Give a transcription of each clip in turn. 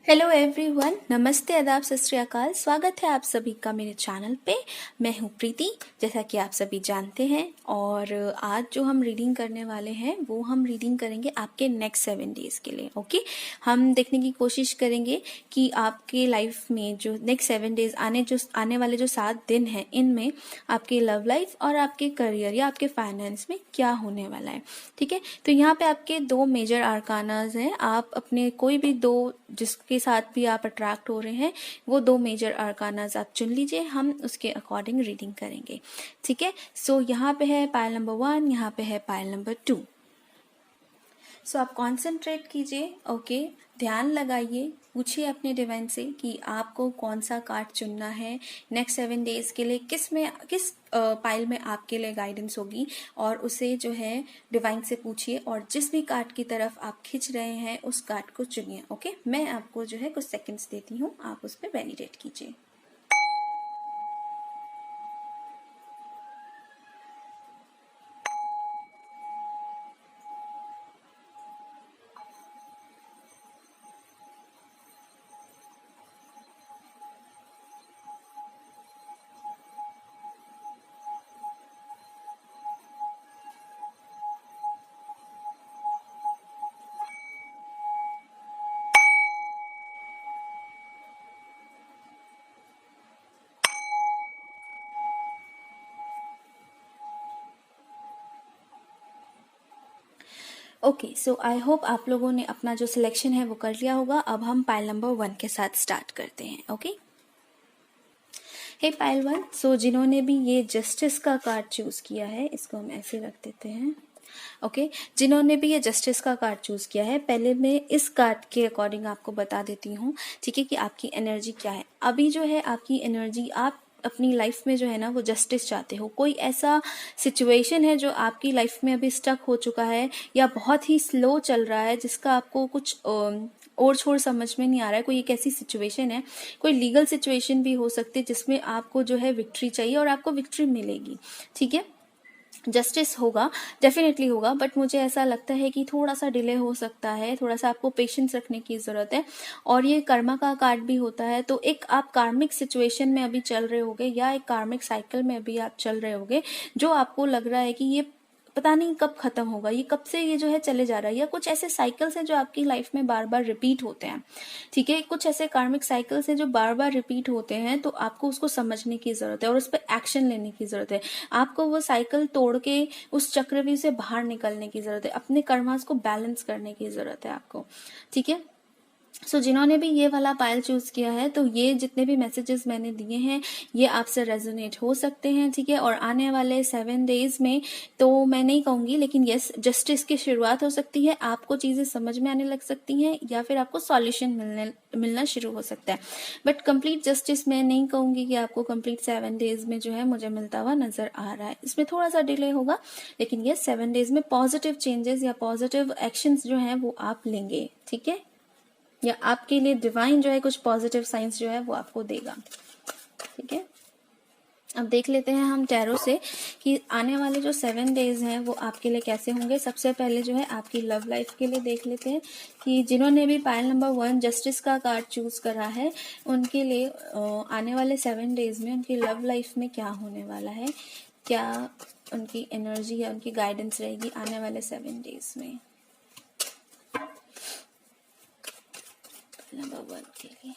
Hello everyone, नमस्ते, आदाब, सत श्री अकाल। स्वागत है आप सभी का मेरे चैनल पे। मैं हूँ प्रीति, जैसा कि आप सभी जानते हैं। और आज जो हम रीडिंग करने वाले हैं वो हम रीडिंग करेंगे आपके नेक्स्ट 7 डेज़ के लिए। ओके, हम देखने की कोशिश करेंगे कि आपके लाइफ में जो नेक्स्ट 7 डेज़ आने वाले जो 7 दिन हैं, इनमें आपके लव लाइफ और आपके करियर या आपके फाइनेंस में क्या होने वाला है। ठीक है, तो यहाँ पे आपके 2 मेजर आर्कानाज हैं। आप अपने कोई भी 2 जिसके साथ भी आप अट्रैक्ट हो रहे हैं, वो 2 मेजर आर्कानाज आप चुन लीजिए, हम उसके अकॉर्डिंग रीडिंग करेंगे। ठीक है, सो यहाँ पे है पाइल नंबर 1, यहाँ पे है पाइल नंबर 2। सो आप कॉन्सेंट्रेट कीजिए। ओके, ध्यान लगाइए, पूछिए अपने डिवाइन से कि आपको कौन सा कार्ड चुनना है नेक्स्ट 7 डेज के लिए, किस पाइल में आपके लिए गाइडेंस होगी, और उसे जो है डिवाइन से पूछिए और जिस भी कार्ड की तरफ आप खींच रहे हैं उस कार्ड को चुनिए। ओके, मैं आपको जो है कुछ सेकंड्स देती हूँ, आप उस पर वैलिडेट कीजिए। ओके, सो आई होप आप लोगों ने अपना जो सिलेक्शन है वो कर लिया होगा। अब हम पाइल नंबर 1 के साथ स्टार्ट करते हैं। ओके, हे पाइल 1, सो जिन्होंने भी ये जस्टिस का कार्ड चूज किया है, इसको हम ऐसे रख देते हैं। ओके, जिन्होंने भी ये जस्टिस का कार्ड चूज किया है, पहले मैं इस कार्ड के अकॉर्डिंग आपको बता देती हूँ। ठीक है, कि आपकी एनर्जी क्या है। अभी जो है आपकी एनर्जी, आप अपनी लाइफ में जो है ना वो जस्टिस चाहते हो। कोई ऐसा सिचुएशन है जो आपकी लाइफ में अभी स्टक हो चुका है या बहुत ही स्लो चल रहा है, जिसका आपको कुछ और छोड़ समझ में नहीं आ रहा है। कोई एक ऐसी सिचुएशन है, कोई लीगल सिचुएशन भी हो सकती है जिसमें आपको जो है विक्ट्री चाहिए और आपको विक्ट्री मिलेगी। ठीक है, जस्टिस होगा, डेफिनेटली होगा, बट मुझे ऐसा लगता है कि थोड़ा सा डिले हो सकता है, थोड़ा सा आपको पेशेंस रखने की ज़रूरत है। और ये कर्मा का कार्ड भी होता है, तो एक आप कार्मिक सिचुएशन में अभी चल रहे होगे या एक कार्मिक साइकिल में अभी आप चल रहे होगे, जो आपको लग रहा है कि ये पता नहीं कब खत्म होगा, ये कब से ये जो है चले जा रहा है, या कुछ ऐसे साइकिल्स हैं जो आपकी लाइफ में बार बार रिपीट होते हैं। ठीक है, कुछ ऐसे कार्मिक साइकिल्स हैं जो बार बार रिपीट होते हैं, तो आपको उसको समझने की जरूरत है और उस पर एक्शन लेने की जरूरत है। आपको वो साइकिल तोड़ के उस चक्रव्यूह से बाहर निकलने की जरूरत है, अपने कर्मास को बैलेंस करने की जरूरत है आपको। ठीक है, सो जिन्होंने भी ये वाला पाइल चूज किया है, तो ये जितने भी मैसेजेस मैंने दिए हैं ये आपसे रेजोनेट हो सकते हैं। ठीक है, और आने वाले 7 डेज में तो मैं नहीं कहूंगी, लेकिन यस, जस्टिस की शुरुआत हो सकती है, आपको चीजें समझ में आने लग सकती हैं या फिर आपको सॉल्यूशन मिलना शुरू हो सकता है। बट कंप्लीट जस्टिस मैं नहीं कहूंगी कि आपको कंप्लीट 7 डेज में जो है मुझे मिलता हुआ नजर आ रहा है। इसमें थोड़ा सा डिले होगा, लेकिन ये 7 डेज में पॉजिटिव चेंजेस या पॉजिटिव एक्शंस जो है वो आप लेंगे। ठीक है, या आपके लिए डिवाइन जो है कुछ पॉजिटिव साइंस जो है वो आपको देगा। ठीक है, अब देख लेते हैं हम टैरो से कि आने वाले जो 7 डेज हैं वो आपके लिए कैसे होंगे। सबसे पहले जो है आपकी लव लाइफ के लिए देख लेते हैं कि जिन्होंने भी पाइल नंबर 1 जस्टिस का कार्ड चूज करा है, उनके लिए आने वाले 7 डेज में उनकी लव लाइफ में क्या होने वाला है, क्या उनकी एनर्जी या उनकी गाइडेंस रहेगी आने वाले 7 डेज में नंबर 1 के लिए।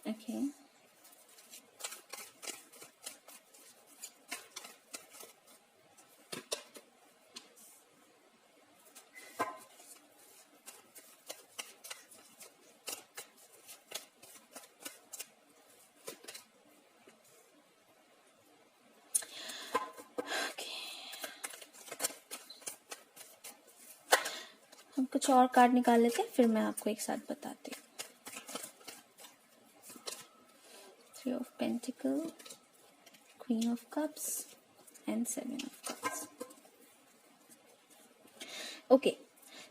ओके, हम कुछ और कार्ड निकाल लेते हैं, फिर मैं आपको एक साथ बताती हूँ। 3 of Pentacles, Queen of Cups and 7 of Cups। Okay,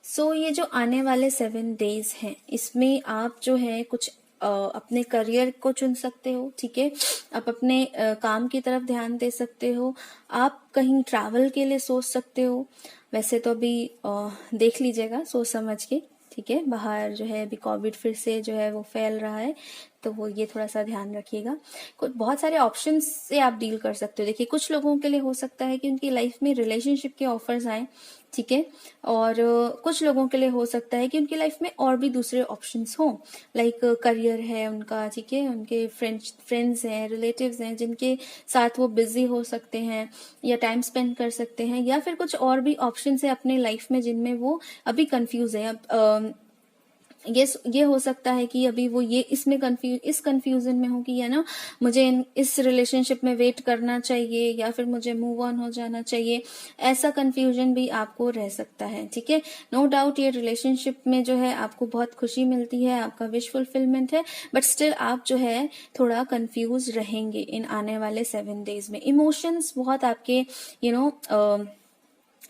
सो ये जो आने वाले 7 डेज हैं, इसमें आप जो है कुछ अपने करियर को चुन सकते हो, ठीक है। आप अपने काम की तरफ ध्यान दे सकते हो। आप कहीं ट्रैवल के लिए सोच सकते हो। वैसे तो अभी देख लीजिएगा सोच समझ के, ठीक है। बाहर जो है अभी कोविड फिर से जो है वो फैल रहा है, तो वो ये थोड़ा सा ध्यान रखिएगा। कुछ बहुत सारे ऑप्शंस से आप डील कर सकते हो। देखिए कुछ लोगों के लिए हो सकता है कि उनकी लाइफ में रिलेशनशिप के ऑफर्स आए, ठीक है। और कुछ लोगों के लिए हो सकता है कि उनकी लाइफ में और भी दूसरे ऑप्शंस हों, लाइक करियर है उनका, ठीक है। उनके फ्रेंड्स हैं, रिलेटिव्स हैं जिनके साथ वो बिजी हो सकते हैं या टाइम स्पेंड कर सकते हैं, या फिर कुछ और भी ऑप्शंस है अपने लाइफ में जिनमें वो अभी कंफ्यूज है। अब ये हो सकता है कि अभी वो ये इसमें इस कंफ्यूजन में हो कि है ना, मुझे इस रिलेशनशिप में वेट करना चाहिए या फिर मुझे मूव ऑन हो जाना चाहिए। ऐसा कंफ्यूजन भी आपको रह सकता है, ठीक है। नो डाउट ये रिलेशनशिप में जो है आपको बहुत खुशी मिलती है, आपका विश फुलफिलमेंट है, बट स्टिल आप जो है थोड़ा कंफ्यूज रहेंगे इन आने वाले 7 डेज में। इमोशंस बहुत आपके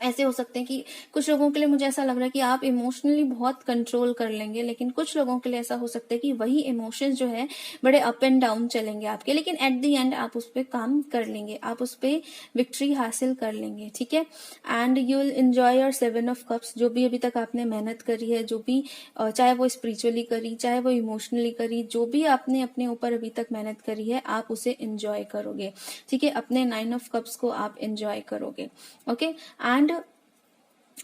ऐसे हो सकते हैं कि कुछ लोगों के लिए मुझे ऐसा लग रहा है कि आप इमोशनली बहुत कंट्रोल कर लेंगे, लेकिन कुछ लोगों के लिए ऐसा हो सकता है कि वही इमोशंस जो है बड़े अप एंड डाउन चलेंगे आपके, लेकिन एट द एंड आप उस पर काम कर लेंगे, आप उस पर विक्ट्री हासिल कर लेंगे, ठीक है। And you will enjoy your 7 of cups. जो भी अभी तक आपने मेहनत करी है, जो भी चाहे वो स्पिरिचुअली करी, चाहे वो इमोशनली करी, जो भी आपने अपने ऊपर अभी तक मेहनत करी है, आप उसे एंजॉय करोगे, ठीक है। अपने 9 ऑफ कप्स को आप एंजॉय करोगे, ओके। एंड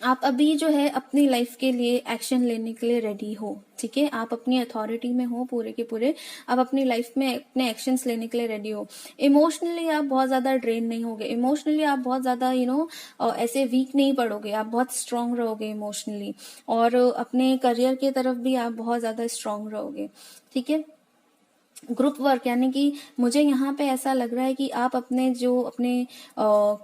आप अभी जो है अपनी लाइफ के लिए एक्शन लेने के लिए रेडी हो, ठीक है। आप अपनी अथॉरिटी में हो पूरे के पूरे, आप अपनी लाइफ में अपने एक्शंस लेने के लिए रेडी हो। इमोशनली आप बहुत ज्यादा ड्रेन नहीं होगे, इमोशनली आप बहुत ज्यादा ऐसे वीक नहीं पड़ोगे, आप बहुत स्ट्रांग रहोगे इमोशनली। और अपने करियर की तरफ भी आप बहुत ज्यादा स्ट्रांग रहोगे, ठीक है। ग्रुप वर्क, यानी कि मुझे यहाँ पे ऐसा लग रहा है कि आप अपने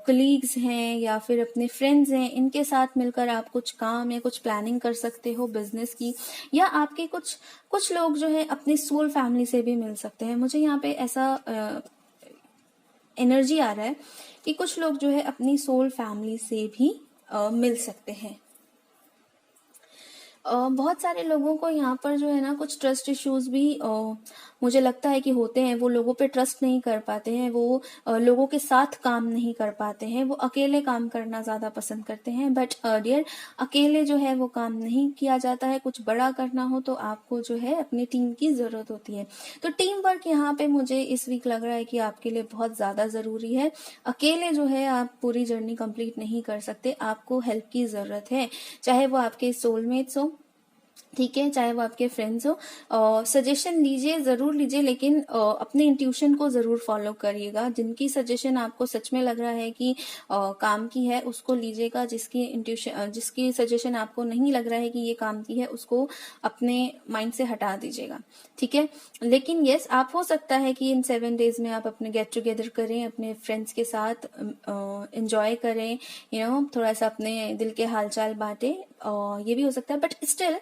कलीग्स हैं या फिर अपने फ्रेंड्स हैं, इनके साथ मिलकर आप कुछ काम या कुछ प्लानिंग कर सकते हो बिजनेस की, या आपके कुछ कुछ लोग जो है अपनी सोल फैमिली से भी मिल सकते हैं। मुझे यहाँ पे ऐसा एनर्जी आ रहा है कि कुछ लोग जो है अपनी सोल फैमिली से भी मिल सकते हैं। बहुत सारे लोगों को यहाँ पर जो है ना कुछ ट्रस्ट इश्यूज भी मुझे लगता है कि होते हैं। वो लोगों पे ट्रस्ट नहीं कर पाते हैं, वो लोगों के साथ काम नहीं कर पाते हैं, वो अकेले काम करना ज्यादा पसंद करते हैं। बट डियर, अकेले जो है वो काम नहीं किया जाता है। कुछ बड़ा करना हो तो आपको जो है अपनी टीम की जरूरत होती है। तो टीम वर्क यहाँ पे मुझे इस वीक लग रहा है कि आपके लिए बहुत ज्यादा जरूरी है। अकेले जो है आप पूरी जर्नी कंप्लीट नहीं कर सकते, आपको हेल्प की जरूरत है, चाहे वो आपके सोलमेट्स हो, ठीक है, चाहे वो आपके फ्रेंड्स हो। सजेशन लीजिए, जरूर लीजिए, लेकिन अपने इंट्यूशन को जरूर फॉलो करिएगा। जिनकी सजेशन आपको सच में लग रहा है कि काम की है, उसको लीजिएगा। जिसकी सजेशन आपको नहीं लग रहा है कि ये काम की है, उसको अपने माइंड से हटा दीजिएगा, ठीक है। लेकिन यस, आप हो सकता है कि इन 7 डेज में आप अपने गेट टुगेदर करें, अपने फ्रेंड्स के साथ एंजॉय करें, थोड़ा सा अपने दिल के हालचाल बांटे। ये भी हो सकता है, बट स्टिल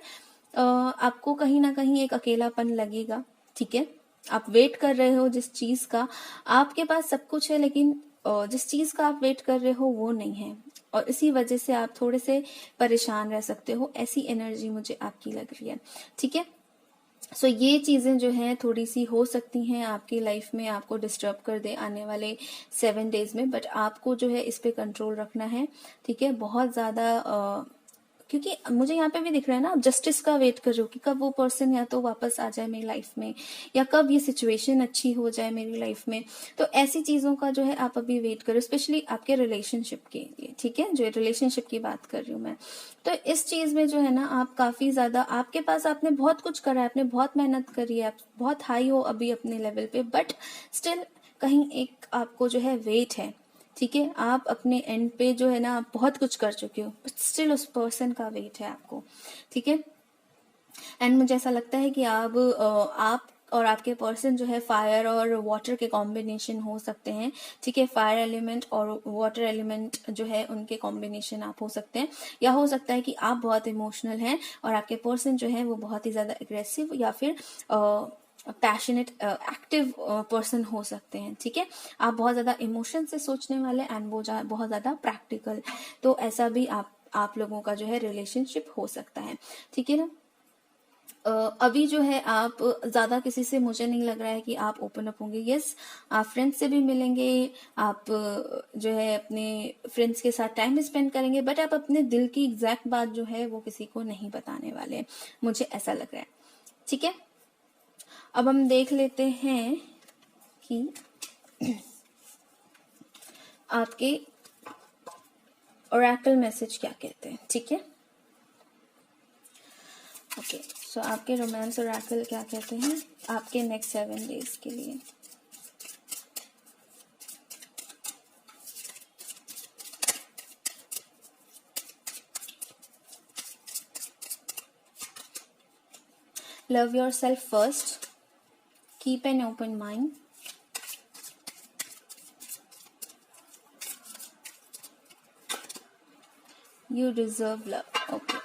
आपको कहीं ना कहीं एक अकेलापन लगेगा, ठीक है। आप वेट कर रहे हो जिस चीज का, आपके पास सब कुछ है, लेकिन जिस चीज का आप वेट कर रहे हो वो नहीं है, और इसी वजह से आप थोड़े से परेशान रह सकते हो। ऐसी एनर्जी मुझे आपकी लग रही है, ठीक है। सो ये चीजें जो हैं थोड़ी सी हो सकती हैं आपकी लाइफ में आपको डिस्टर्ब कर दे आने वाले 7 डेज में, बट आपको जो है इस पे कंट्रोल रखना है, ठीक है। बहुत ज्यादा क्योंकि मुझे यहाँ पे भी दिख रहा है ना, आप जस्टिस का वेट कर रहे हो कि कब वो पर्सन या तो वापस आ जाए मेरी लाइफ में, या कब ये सिचुएशन अच्छी हो जाए मेरी लाइफ में। तो ऐसी चीजों का जो है आप अभी वेट करो, स्पेशली आपके रिलेशनशिप के लिए, ठीक है। जो रिलेशनशिप की बात कर रही हूँ मैं, तो इस चीज में जो है ना आप काफी ज्यादा, आपके पास आपने बहुत कुछ करा है, आपने बहुत मेहनत करी है, आप बहुत हाई हो अभी अपने लेवल पे, बट स्टिल कहीं एक आपको जो है वेट है, ठीक है। आप अपने एंड पे जो है ना आप बहुत कुछ कर चुके हो, बट स्टिल उस पर्सन का वेट है आपको, ठीक है। एंड मुझे ऐसा लगता है कि आप और आपके पर्सन जो है फायर और वाटर के कॉम्बिनेशन हो सकते हैं, ठीक है। फायर एलिमेंट और वाटर एलिमेंट जो है उनके कॉम्बिनेशन आप हो सकते हैं, या हो सकता है कि आप बहुत इमोशनल हैं और आपके पर्सन जो है वो बहुत ही ज्यादा एग्रेसिव या फिर पैशनेट एक्टिव पर्सन हो सकते हैं, ठीक है। आप बहुत ज्यादा इमोशन से सोचने वाले एंड वो बहुत ज्यादा प्रैक्टिकल, तो ऐसा भी आप लोगों का जो है रिलेशनशिप हो सकता है, ठीक है ना। अभी जो है आप ज्यादा किसी से, मुझे नहीं लग रहा है कि आप ओपन अप होंगे। यस, आप फ्रेंड्स से भी मिलेंगे, आप जो है अपने फ्रेंड्स के साथ टाइम स्पेंड करेंगे, बट आप अपने दिल की एग्जैक्ट बात जो है वो किसी को नहीं बताने वाले हैं, मुझे ऐसा लग रहा है। ठीक है, अब हम देख लेते हैं कि आपके ओरेकल मैसेज क्या कहते हैं। ठीक है, ओके, सो आपके रोमांस ओरेकल क्या कहते हैं आपके नेक्स्ट 7 डेज के लिए। Love yourself first, keep an open mind, you deserve love. Okay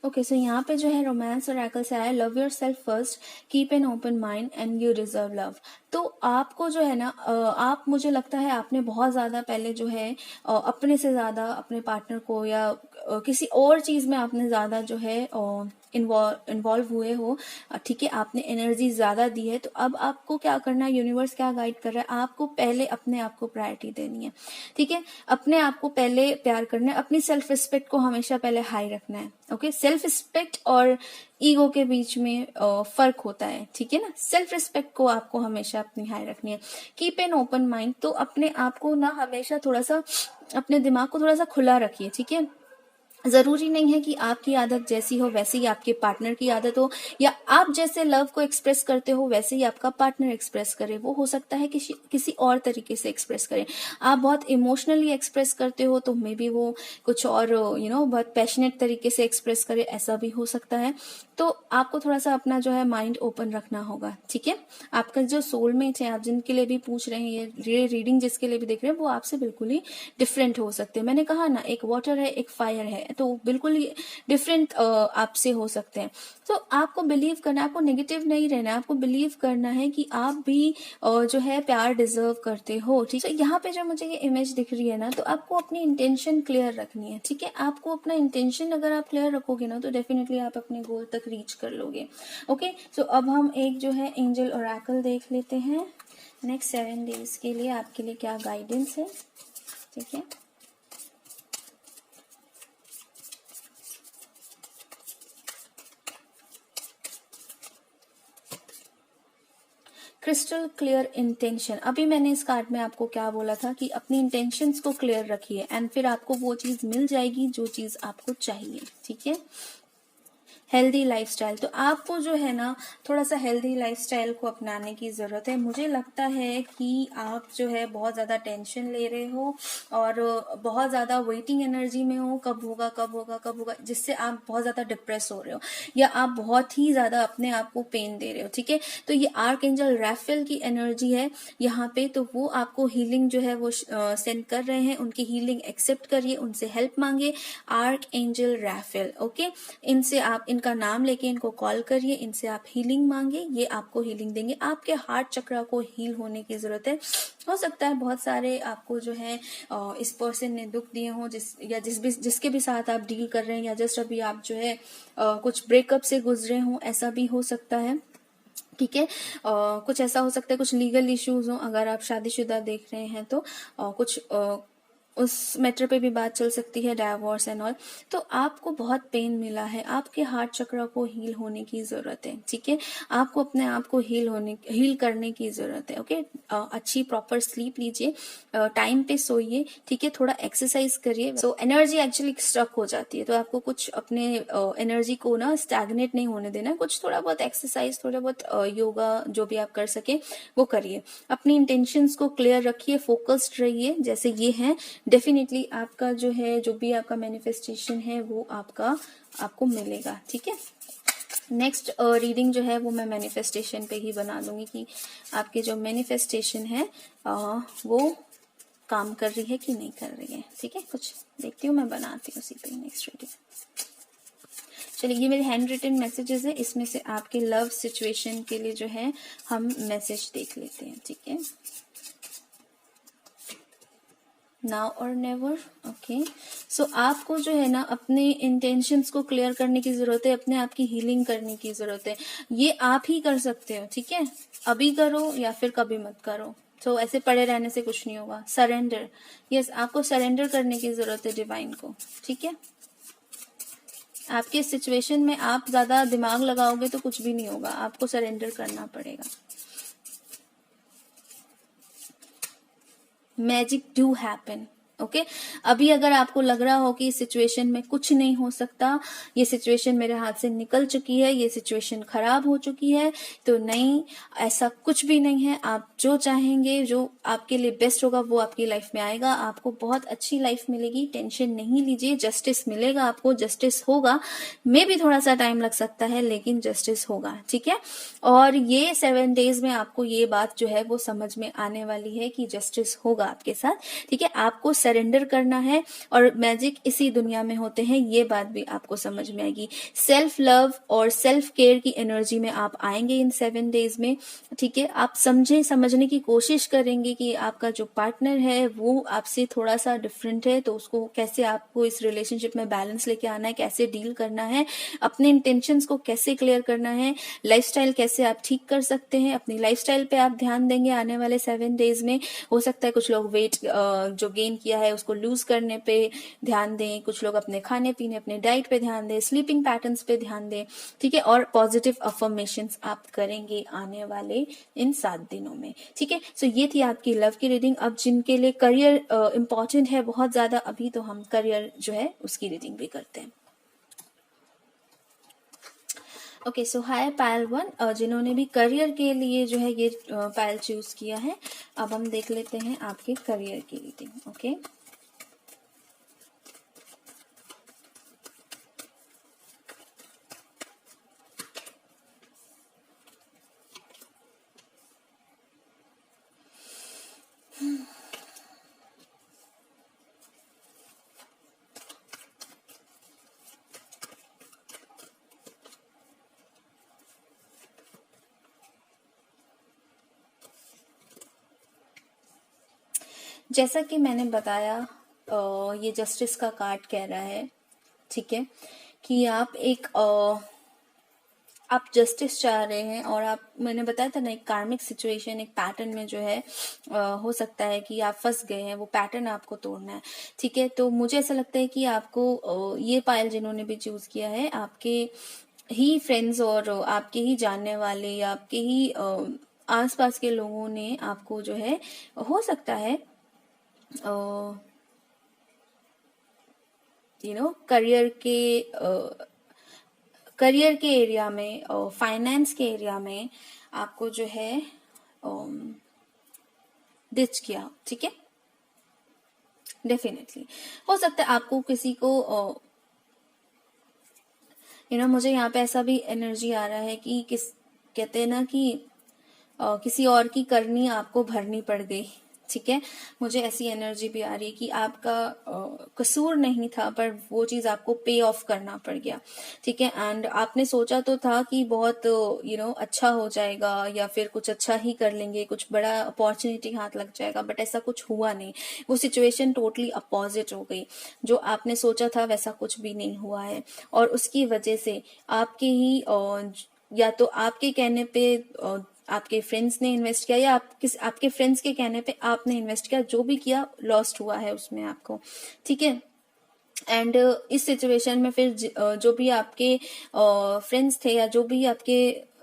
okay, so यहाँ पे जो है रोमांस ओरेकल से आया love yourself first, keep an open mind and you deserve love. तो आपको जो है ना आप, मुझे लगता है आपने बहुत ज्यादा पहले जो है अपने से ज्यादा अपने पार्टनर को या किसी और चीज में आपने ज्यादा जो है इन्वॉल्व हुए हो। ठीक है, आपने एनर्जी ज्यादा दी है, तो अब आपको क्या करना है, यूनिवर्स क्या गाइड कर रहा है, आपको पहले अपने आप को प्रायोरिटी देनी है। ठीक है, अपने आप को पहले प्यार करना है, अपनी सेल्फ रिस्पेक्ट को हमेशा पहले हाई रखना है। ओके, सेल्फ रिस्पेक्ट और ईगो के बीच में फर्क होता है। ठीक है ना, सेल्फ रिस्पेक्ट को आपको हमेशा अपनी हाई रखनी है। कीप एन ओपन माइंड, तो अपने आप को ना हमेशा थोड़ा सा, अपने दिमाग को थोड़ा सा खुला रखिए। ठीक है, जरूरी नहीं है कि आपकी आदत जैसी हो वैसी ही आपके पार्टनर की आदत हो, या आप जैसे लव को एक्सप्रेस करते हो वैसे ही आपका पार्टनर एक्सप्रेस करे। वो हो सकता है किसी और तरीके से एक्सप्रेस करे। आप बहुत इमोशनली एक्सप्रेस करते हो तो मे बी वो कुछ और बहुत पैशनेट तरीके से एक्सप्रेस करे, ऐसा भी हो सकता है। तो आपको थोड़ा सा अपना जो है माइंड ओपन रखना होगा। ठीक है, आपका जो सोलमेट है, आप जिनके लिए भी पूछ रहे हैं, ये रीडिंग जिसके लिए भी देख रहे हैं, वो आपसे बिल्कुल ही डिफरेंट हो सकते हैं। मैंने कहा ना, एक वाटर है एक फायर है, तो बिल्कुल ही डिफरेंट आपसे हो सकते हैं। तो आपको बिलीव करना है, आपको नेगेटिव नहीं रहना है, आपको बिलीव करना है कि आप भी जो है प्यार डिजर्व करते हो। ठीक है, यहाँ पे जो मुझे ये इमेज दिख रही है ना, तो आपको अपनी इंटेंशन क्लियर रखनी है। ठीक है, आपको अपना इंटेंशन अगर आप क्लियर रखोगे ना, तो डेफिनेटली आप अपने गोल तक रीच कर लोगे। ओके, सो अब हम एक जो है एंजल ओरेकल देख लेते हैं नेक्स्ट 7 डेज के लिए आपके लिए क्या गाइडेंस है। ठीक है, क्रिस्टल क्लियर इंटेंशन। अभी मैंने इस कार्ड में आपको क्या बोला था कि अपनी इंटेंशंस को क्लियर रखिए एंड फिर आपको वो चीज मिल जाएगी जो चीज आपको चाहिए। ठीक है, हेल्दी लाइफस्टाइल, तो आपको जो है ना थोड़ा सा हेल्दी लाइफस्टाइल को अपनाने की जरूरत है। मुझे लगता है कि आप जो है बहुत ज्यादा टेंशन ले रहे हो और बहुत ज्यादा वेटिंग एनर्जी में हो, कब होगा कब होगा कब होगा, जिससे आप बहुत ज्यादा डिप्रेस हो रहे हो या आप बहुत ही ज्यादा अपने आप को पेन दे रहे हो। ठीक है, तो ये आर्क एंजल रैफेल की एनर्जी है यहाँ पे, तो वो आपको हीलिंग जो है वो सेंड कर रहे हैं। उनकी हीलिंग एक्सेप्ट करिए, उनसे हेल्प मांगे। आर्क एंजल रैफेल, ओके, इनसे आप इनका नाम लेके इनको कॉल करिए, इनसे आप हीलिंग मांगे, ये आपको हीलिंग देंगे। आपके हार्ट चक्र को हील होने की जरूरत है। हो सकता है बहुत सारे आपको जो है इस पर्सन ने दुख दिए हो, जिसके भी साथ आप डील कर रहे हैं, या जस्ट अभी आप जो है कुछ ब्रेकअप से गुजरे हो, ऐसा भी हो सकता है। ठीक है, कुछ ऐसा हो सकता है, कुछ लीगल इश्यूज हो, अगर आप शादीशुदा देख रहे हैं तो कुछ उस मैटर पे भी बात चल सकती है, डाइवोर्स एंड ऑल। तो आपको बहुत पेन मिला है, आपके हार्ट चक्र को हील होने की जरूरत है। ठीक है, आपको अपने आप को हील करने की जरूरत है। ओके, अच्छी प्रॉपर स्लीप लीजिए, टाइम पे सोइए। ठीक है, थोड़ा एक्सरसाइज करिए। सो एनर्जी एक्चुअली स्टक हो जाती है, तो आपको कुछ अपने एनर्जी को ना स्टैग्नेट नहीं होने देना है। कुछ थोड़ा बहुत एक्सरसाइज, थोड़ा बहुत योगा, जो भी आप कर सके वो करिए। अपनी इंटेंशंस को क्लियर रखिए, फोकस्ड रहिए, जैसे ये है। डेफिनेटली आपका जो है, जो भी आपका मैनिफेस्टेशन है वो आपको मिलेगा। ठीक है, नेक्स्ट रीडिंग जो है वो मैं मैनिफेस्टेशन पे ही बना दूंगी कि आपके जो मैनिफेस्टेशन है वो काम कर रही है कि नहीं कर रही है। ठीक है, कुछ देखती हूँ, मैं बनाती हूँ उसी पे नेक्स्ट रीडिंग। चलिए, ये मेरे हैंड रिटन मैसेजेस है, इसमें से आपके लव सिचुएशन के लिए जो है हम मैसेज देख लेते हैं। ठीक है, नाउ और नेवर। ओके, सो आपको जो है ना अपने इंटेंशंस को क्लियर करने की जरूरत है, अपने आप की हीलिंग करने की जरूरत है। ये आप ही कर सकते हो, ठीक है। अभी करो या फिर कभी मत करो। तो ऐसे पड़े रहने से कुछ नहीं होगा। सरेंडर, यस, आपको सरेंडर करने की जरूरत है डिवाइन को, ठीक है। आपके सिचुएशन में आप ज्यादा दिमाग लगाओगे तो कुछ भी नहीं होगा, आपको सरेंडर करना पड़ेगा। Magic do happen, okay. अभी अगर आपको लग रहा हो कि इस सिचुएशन में कुछ नहीं हो सकता, ये सिचुएशन मेरे हाथ से निकल चुकी है, ये सिचुएशन खराब हो चुकी है, तो नहीं, ऐसा कुछ भी नहीं है। आप जो चाहेंगे, जो आपके लिए बेस्ट होगा वो आपकी लाइफ में आएगा। आपको बहुत अच्छी लाइफ मिलेगी, टेंशन नहीं लीजिए। जस्टिस मिलेगा आपको, जस्टिस होगा। मे भी थोड़ा सा टाइम लग सकता है लेकिन जस्टिस होगा, ठीक है। और ये 7 डेज में आपको ये बात जो है वो समझ में आने वाली है कि जस्टिस होगा आपके साथ, ठीक है। आपको सरेंडर करना है और मैजिक इसी दुनिया में होते हैं, ये बात भी आपको समझ में आएगी। सेल्फ लव और सेल्फ केयर की एनर्जी में आप आएंगे इन 7 डेज में, ठीक है। आप समझने की कोशिश करेंगे कि आपका जो पार्टनर है वो आपसे थोड़ा सा डिफरेंट है, तो उसको कैसे आपको इस रिलेशनशिप में बैलेंस लेके आना है, कैसे डील करना है, अपने इंटेंशंस को कैसे क्लियर करना है, लाइफस्टाइल कैसे आप ठीक कर सकते हैं। अपनी लाइफस्टाइल पे आप ध्यान देंगे आने वाले 7 डेज में। हो सकता है कुछ लोग वेट जो गेन किया है उसको लूज करने पे ध्यान दें, कुछ लोग अपने खाने पीने, अपने डाइट पे ध्यान दें, स्लीपिंग पैटर्न्स पे ध्यान दें, ठीक है। और पॉजिटिव अफर्मेशंस आप करेंगे आने वाले इन 7 दिनों में, ठीक है। सो ये थी आपकी लव की रीडिंग। अब जिनके लिए करियर इंपॉर्टेंट है बहुत ज्यादा अभी, तो हम करियर जो है उसकी रीडिंग भी करते हैं। ओके, सो हाय पायल 1, जिन्होंने भी करियर के लिए जो है ये पायल चूज किया है, अब हम देख लेते हैं आपके करियर की रीडिंग, ओके। जैसा कि मैंने बताया, ये जस्टिस का कार्ड कह रहा है, ठीक है, कि आप एक आप जस्टिस चाह रहे हैं और आप, मैंने बताया था ना, एक कार्मिक सिचुएशन, एक पैटर्न में जो है हो सकता है कि आप फंस गए हैं, वो पैटर्न आपको तोड़ना है, ठीक है। तो मुझे ऐसा लगता है कि आपको ये पायल जिन्होंने भी चूज किया है, आपके ही फ्रेंड्स और आपके ही जानने वाले या आपके ही आसपास के लोगों ने आपको जो है, हो सकता है करियर के एरिया में, फाइनेंस के एरिया में आपको जो है डिच किया, ठीक है। डेफिनेटली हो सकता है आपको किसी को मुझे यहाँ पे ऐसा भी एनर्जी आ रहा है कि कहते हैं ना कि किसी और की करनी आपको भरनी पड़ गई, ठीक है। मुझे ऐसी एनर्जी भी आ रही है कि आपका कसूर नहीं था पर वो चीज आपको पे ऑफ करना पड़ गया, ठीक है। एंड आपने सोचा तो था कि बहुत अच्छा हो जाएगा या फिर कुछ अच्छा ही कर लेंगे, कुछ बड़ा अपॉर्चुनिटी हाथ लग जाएगा, बट ऐसा कुछ हुआ नहीं। वो सिचुएशन टोटली अपोजिट हो गई। जो आपने सोचा था वैसा कुछ भी नहीं हुआ है और उसकी वजह से आपके ही या तो आपके कहने पे आपके फ्रेंड्स ने इन्वेस्ट किया या आपके फ्रेंड्स के कहने पे आपने इन्वेस्ट किया, जो भी किया लॉस्ट हुआ है उसमें आपको, ठीक है। एंड इस सिचुएशन में फिर जो भी आपके फ्रेंड्स थे या जो भी आपके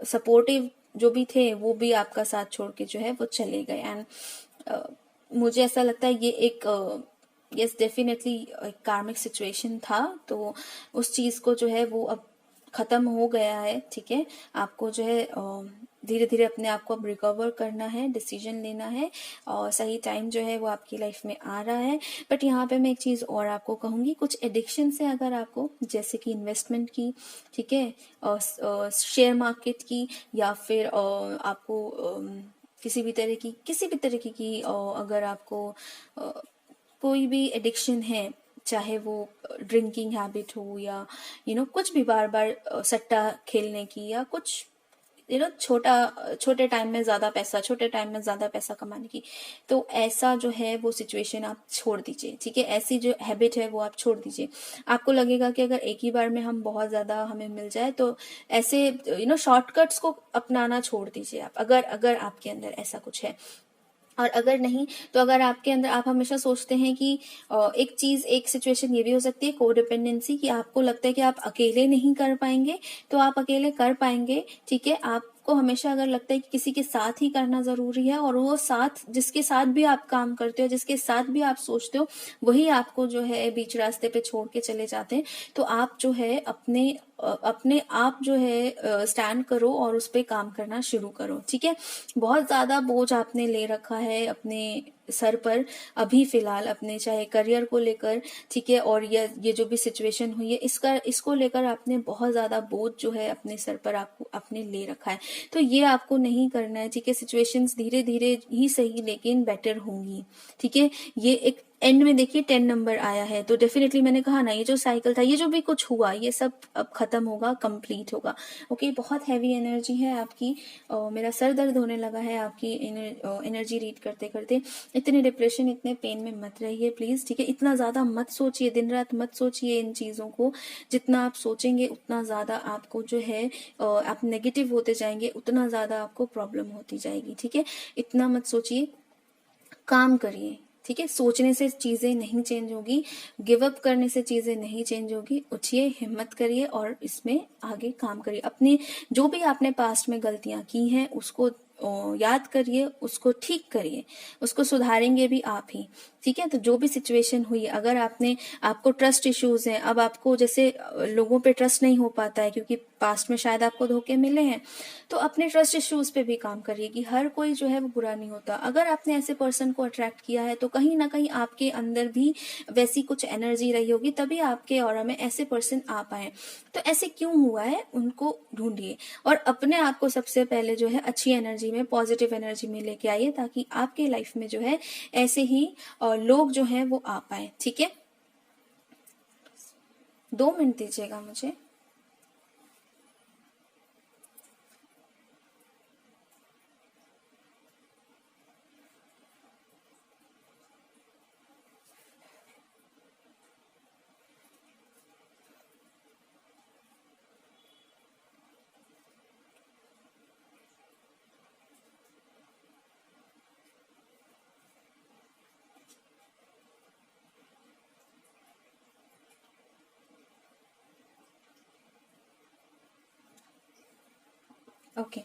सपोर्टिव जो भी थे वो भी आपका साथ छोड़ के जो है वो चले गए। एंड मुझे ऐसा लगता है ये एक यस डेफिनेटली एक कार्मिक सिचुएशन था, तो उस चीज को जो है वो अब खत्म हो गया है, ठीक है। आपको जो है धीरे धीरे अपने आप को अब रिकवर करना है, डिसीजन लेना है और सही टाइम जो है वो आपकी लाइफ में आ रहा है। बट यहाँ पे मैं एक चीज और आपको कहूंगी, कुछ एडिक्शन से अगर आपको, जैसे कि इन्वेस्टमेंट की, ठीक है, शेयर मार्केट की, या फिर आपको किसी भी तरीके की अगर आपको कोई भी एडिक्शन है, चाहे वो ड्रिंकिंग हैबिट हो या कुछ भी बार बार सट्टा खेलने की या कुछ छोटे टाइम में ज्यादा पैसा, छोटे टाइम में ज्यादा पैसा कमाने की। तो ऐसा जो है वो सिचुएशन आप छोड़ दीजिए, ठीक है। ऐसी जो हैबिट है वो आप छोड़ दीजिए। आपको लगेगा कि अगर एक ही बार में हम बहुत ज्यादा हमें मिल जाए, तो ऐसे शॉर्टकट्स को अपनाना छोड़ दीजिए आप, अगर आपके अंदर ऐसा कुछ है। और अगर नहीं, तो अगर आपके अंदर, आप हमेशा सोचते हैं कि एक सिचुएशन ये भी हो सकती है कोडिपेंडेंसी, कि आपको लगता है कि आप अकेले नहीं कर पाएंगे, तो आप अकेले कर पाएंगे, ठीक है। आपको हमेशा अगर लगता है कि किसी के साथ ही करना जरूरी है, और वो साथ, जिसके साथ भी आप काम करते हो, जिसके साथ भी आप सोचते हो, वही आपको जो है बीच रास्ते पे छोड़ के चले जाते हैं, तो आप जो है अपने आप जो है स्टैंड करो और उस पर काम करना शुरू करो, ठीक है। बहुत ज्यादा बोझ आपने ले रखा है अपने सर पर अभी फिलहाल, अपने चाहे करियर को लेकर, ठीक है, और ये जो भी सिचुएशन हुई है, इसको लेकर आपने बहुत ज्यादा बोझ जो है अपने सर पर आपको आपने ले रखा है। तो ये आपको नहीं करना है, ठीक है। सिचुएशंस धीरे धीरे ही सही लेकिन बेटर होंगी, ठीक है। ये एक एंड में देखिए 10 नंबर आया है, तो डेफिनेटली मैंने कहा ना, ये जो साइकिल था, ये जो भी कुछ हुआ, ये सब अब खत्म होगा, कंप्लीट होगा। ओके, बहुत हैवी एनर्जी है आपकी। मेरा सर दर्द होने लगा है आपकी एनर्जी रीड करते करते। इतने डिप्रेशन, इतने पेन में मत रहिए प्लीज, ठीक है। इतना ज्यादा मत सोचिए, दिन रात मत सोचिए इन चीजों को। जितना आप सोचेंगे उतना ज्यादा आपको जो है आप नेगेटिव होते जाएंगे, उतना ज्यादा आपको प्रॉब्लम होती जाएगी, ठीक है। इतना मत सोचिए, काम करिए, ठीक है। सोचने से चीजें नहीं चेंज होगी, गिव अप करने से चीजें नहीं चेंज होगी। उठिए, हिम्मत करिए और इसमें आगे काम करिए। अपनी जो भी आपने पास्ट में गलतियां की हैं उसको याद करिए, उसको ठीक करिए, उसको सुधारेंगे भी आप ही, ठीक है। तो जो भी सिचुएशन हुई, अगर आपको ट्रस्ट इश्यूज हैं, अब आपको जैसे लोगों पे ट्रस्ट नहीं हो पाता है क्योंकि पास्ट में शायद आपको धोखे मिले हैं, तो अपने ट्रस्ट इश्यूज पे भी काम करिए कि हर कोई जो है वो बुरा नहीं होता। अगर आपने ऐसे पर्सन को अट्रैक्ट किया है, तो कहीं ना कहीं आपके अंदर भी वैसी कुछ एनर्जी रही होगी, तभी आपके ऑरा में ऐसे पर्सन आ पाए। तो ऐसे क्यों हुआ है, उनको ढूंढिए और अपने आप को सबसे पहले जो है अच्छी एनर्जी में, पॉजिटिव एनर्जी में लेके आइए, ताकि आपके लाइफ में जो है ऐसे ही लोग जो है वो आ पाए, ठीक है। 2 मिनट दीजिएगा मुझे। ओके,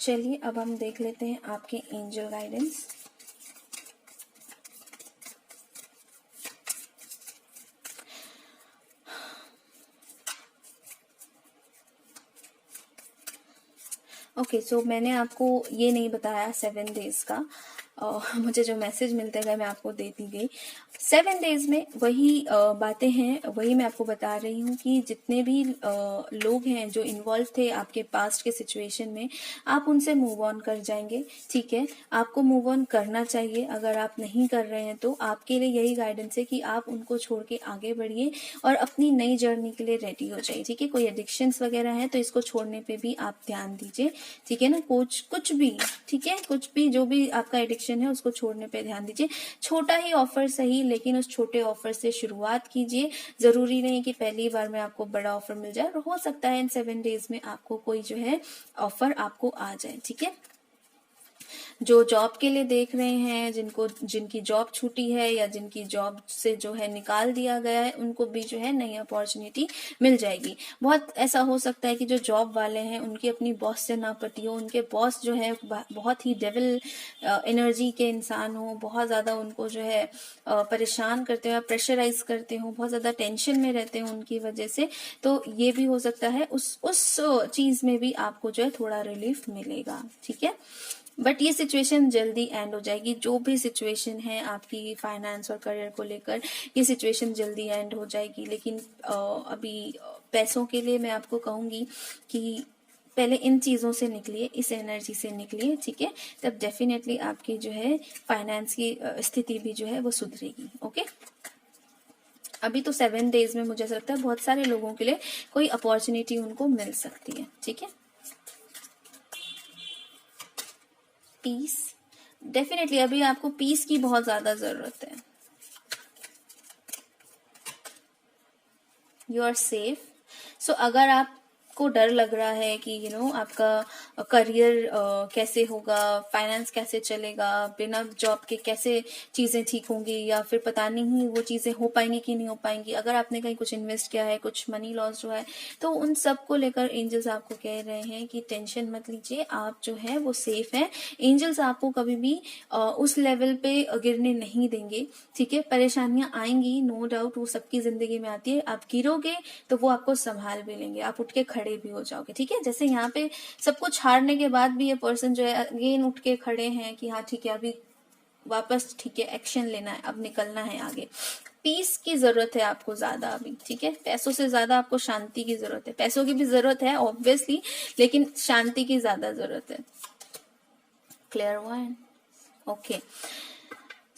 चलिए अब हम देख लेते हैं आपके एंजल गाइडेंस। ओके, सो मैंने आपको ये नहीं बताया 7 डेज का। मुझे जो मैसेज मिलते गए मैं आपको देती गई। 7 डेज में वही बातें हैं, वही मैं आपको बता रही हूँ कि जितने भी लोग हैं जो इन्वॉल्व थे आपके पास्ट के सिचुएशन में, आप उनसे मूव ऑन कर जाएंगे, ठीक है। आपको मूव ऑन करना चाहिए। अगर आप नहीं कर रहे हैं तो आपके लिए यही गाइडेंस है कि आप उनको छोड़ के आगे बढ़िए और अपनी नई जर्नी के लिए रेडी हो जाइए, ठीक है। कोई एडिक्शंस वगैरह है तो इसको छोड़ने पे भी आप ध्यान दीजिए, ठीक है ना। कुछ भी, ठीक है, कुछ भी जो भी आपका एडिक्शन है उसको छोड़ने पे ध्यान दीजिए। छोटा ही ऑफर सही, लेकिन उस छोटे ऑफर से शुरुआत कीजिए। जरूरी नहीं कि पहली बार में आपको बड़ा ऑफर मिल जाए, और हो सकता है इन 7 डेज में आपको कोई जो है ऑफर आपको आ जाए, ठीक है। जो जॉब के लिए देख रहे हैं, जिनकी जॉब छूटी है या जिनकी जॉब से जो है निकाल दिया गया है, उनको भी जो है नई अपॉर्चुनिटी मिल जाएगी। बहुत ऐसा हो सकता है कि जो जॉब वाले हैं उनकी अपनी बॉस से ना पटी हो, उनके बॉस जो है बहुत ही डेविल एनर्जी के इंसान हो, बहुत ज्यादा उनको जो है परेशान करते हो, प्रेशराइज करते हो, बहुत ज्यादा टेंशन में रहते हो उनकी वजह से। तो ये भी हो सकता है, उस चीज में भी आपको जो है थोड़ा रिलीफ मिलेगा, ठीक है। बट ये सिचुएशन जल्दी एंड हो जाएगी। जो भी सिचुएशन है आपकी फाइनेंस और करियर को लेकर, ये सिचुएशन जल्दी एंड हो जाएगी। लेकिन अभी पैसों के लिए मैं आपको कहूंगी कि पहले इन चीजों से निकलिए, इस एनर्जी से निकलिए, ठीक है। तब डेफिनेटली आपकी जो है फाइनेंस की स्थिति भी जो है वो सुधरेगी। ओके, अभी तो 7 डेज में मुझे ऐसा लगता है बहुत सारे लोगों के लिए कोई अपॉर्चुनिटी उनको मिल सकती है, ठीक है। पीस, डेफिनेटली अभी आपको पीस की बहुत ज्यादा जरूरत है। You are safe. सो अगर आपको डर लग रहा है कि आपका करियर कैसे होगा, फाइनेंस कैसे चलेगा, बिना जॉब के कैसे चीजें ठीक होंगी, या फिर पता नहीं वो चीजें हो पाएंगी कि नहीं हो पाएंगी, अगर आपने कहीं कुछ इन्वेस्ट किया है, कुछ मनी लॉस हुआ है, तो उन सब को लेकर एंजल्स आपको कह रहे हैं कि टेंशन मत लीजिए, आप जो है वो सेफ है। एंजल्स आपको कभी भी उस लेवल पे गिरने नहीं देंगे, ठीक है। परेशानियां आएंगी, नो डाउट, वो सबकी जिंदगी में आती है। आप गिरोगे तो वो आपको संभाल भी लेंगे, आप उठ के खड़े भी हो जाओगे, ठीक है। जैसे यहाँ पे सब कुछ हारने के बाद भी ये पर्सन जो है अगेन उठ के खड़े हैं कि हाँ ठीक है, अभी वापस ठीक है, एक्शन लेना है, अब निकलना है आगे। पीस की जरूरत है आपको ज्यादा अभी, ठीक है। पैसों से ज्यादा आपको शांति की जरूरत है। पैसों की भी जरूरत है ऑब्वियसली, लेकिन शांति की ज्यादा जरूरत है। क्लियर हुआ है? ओके।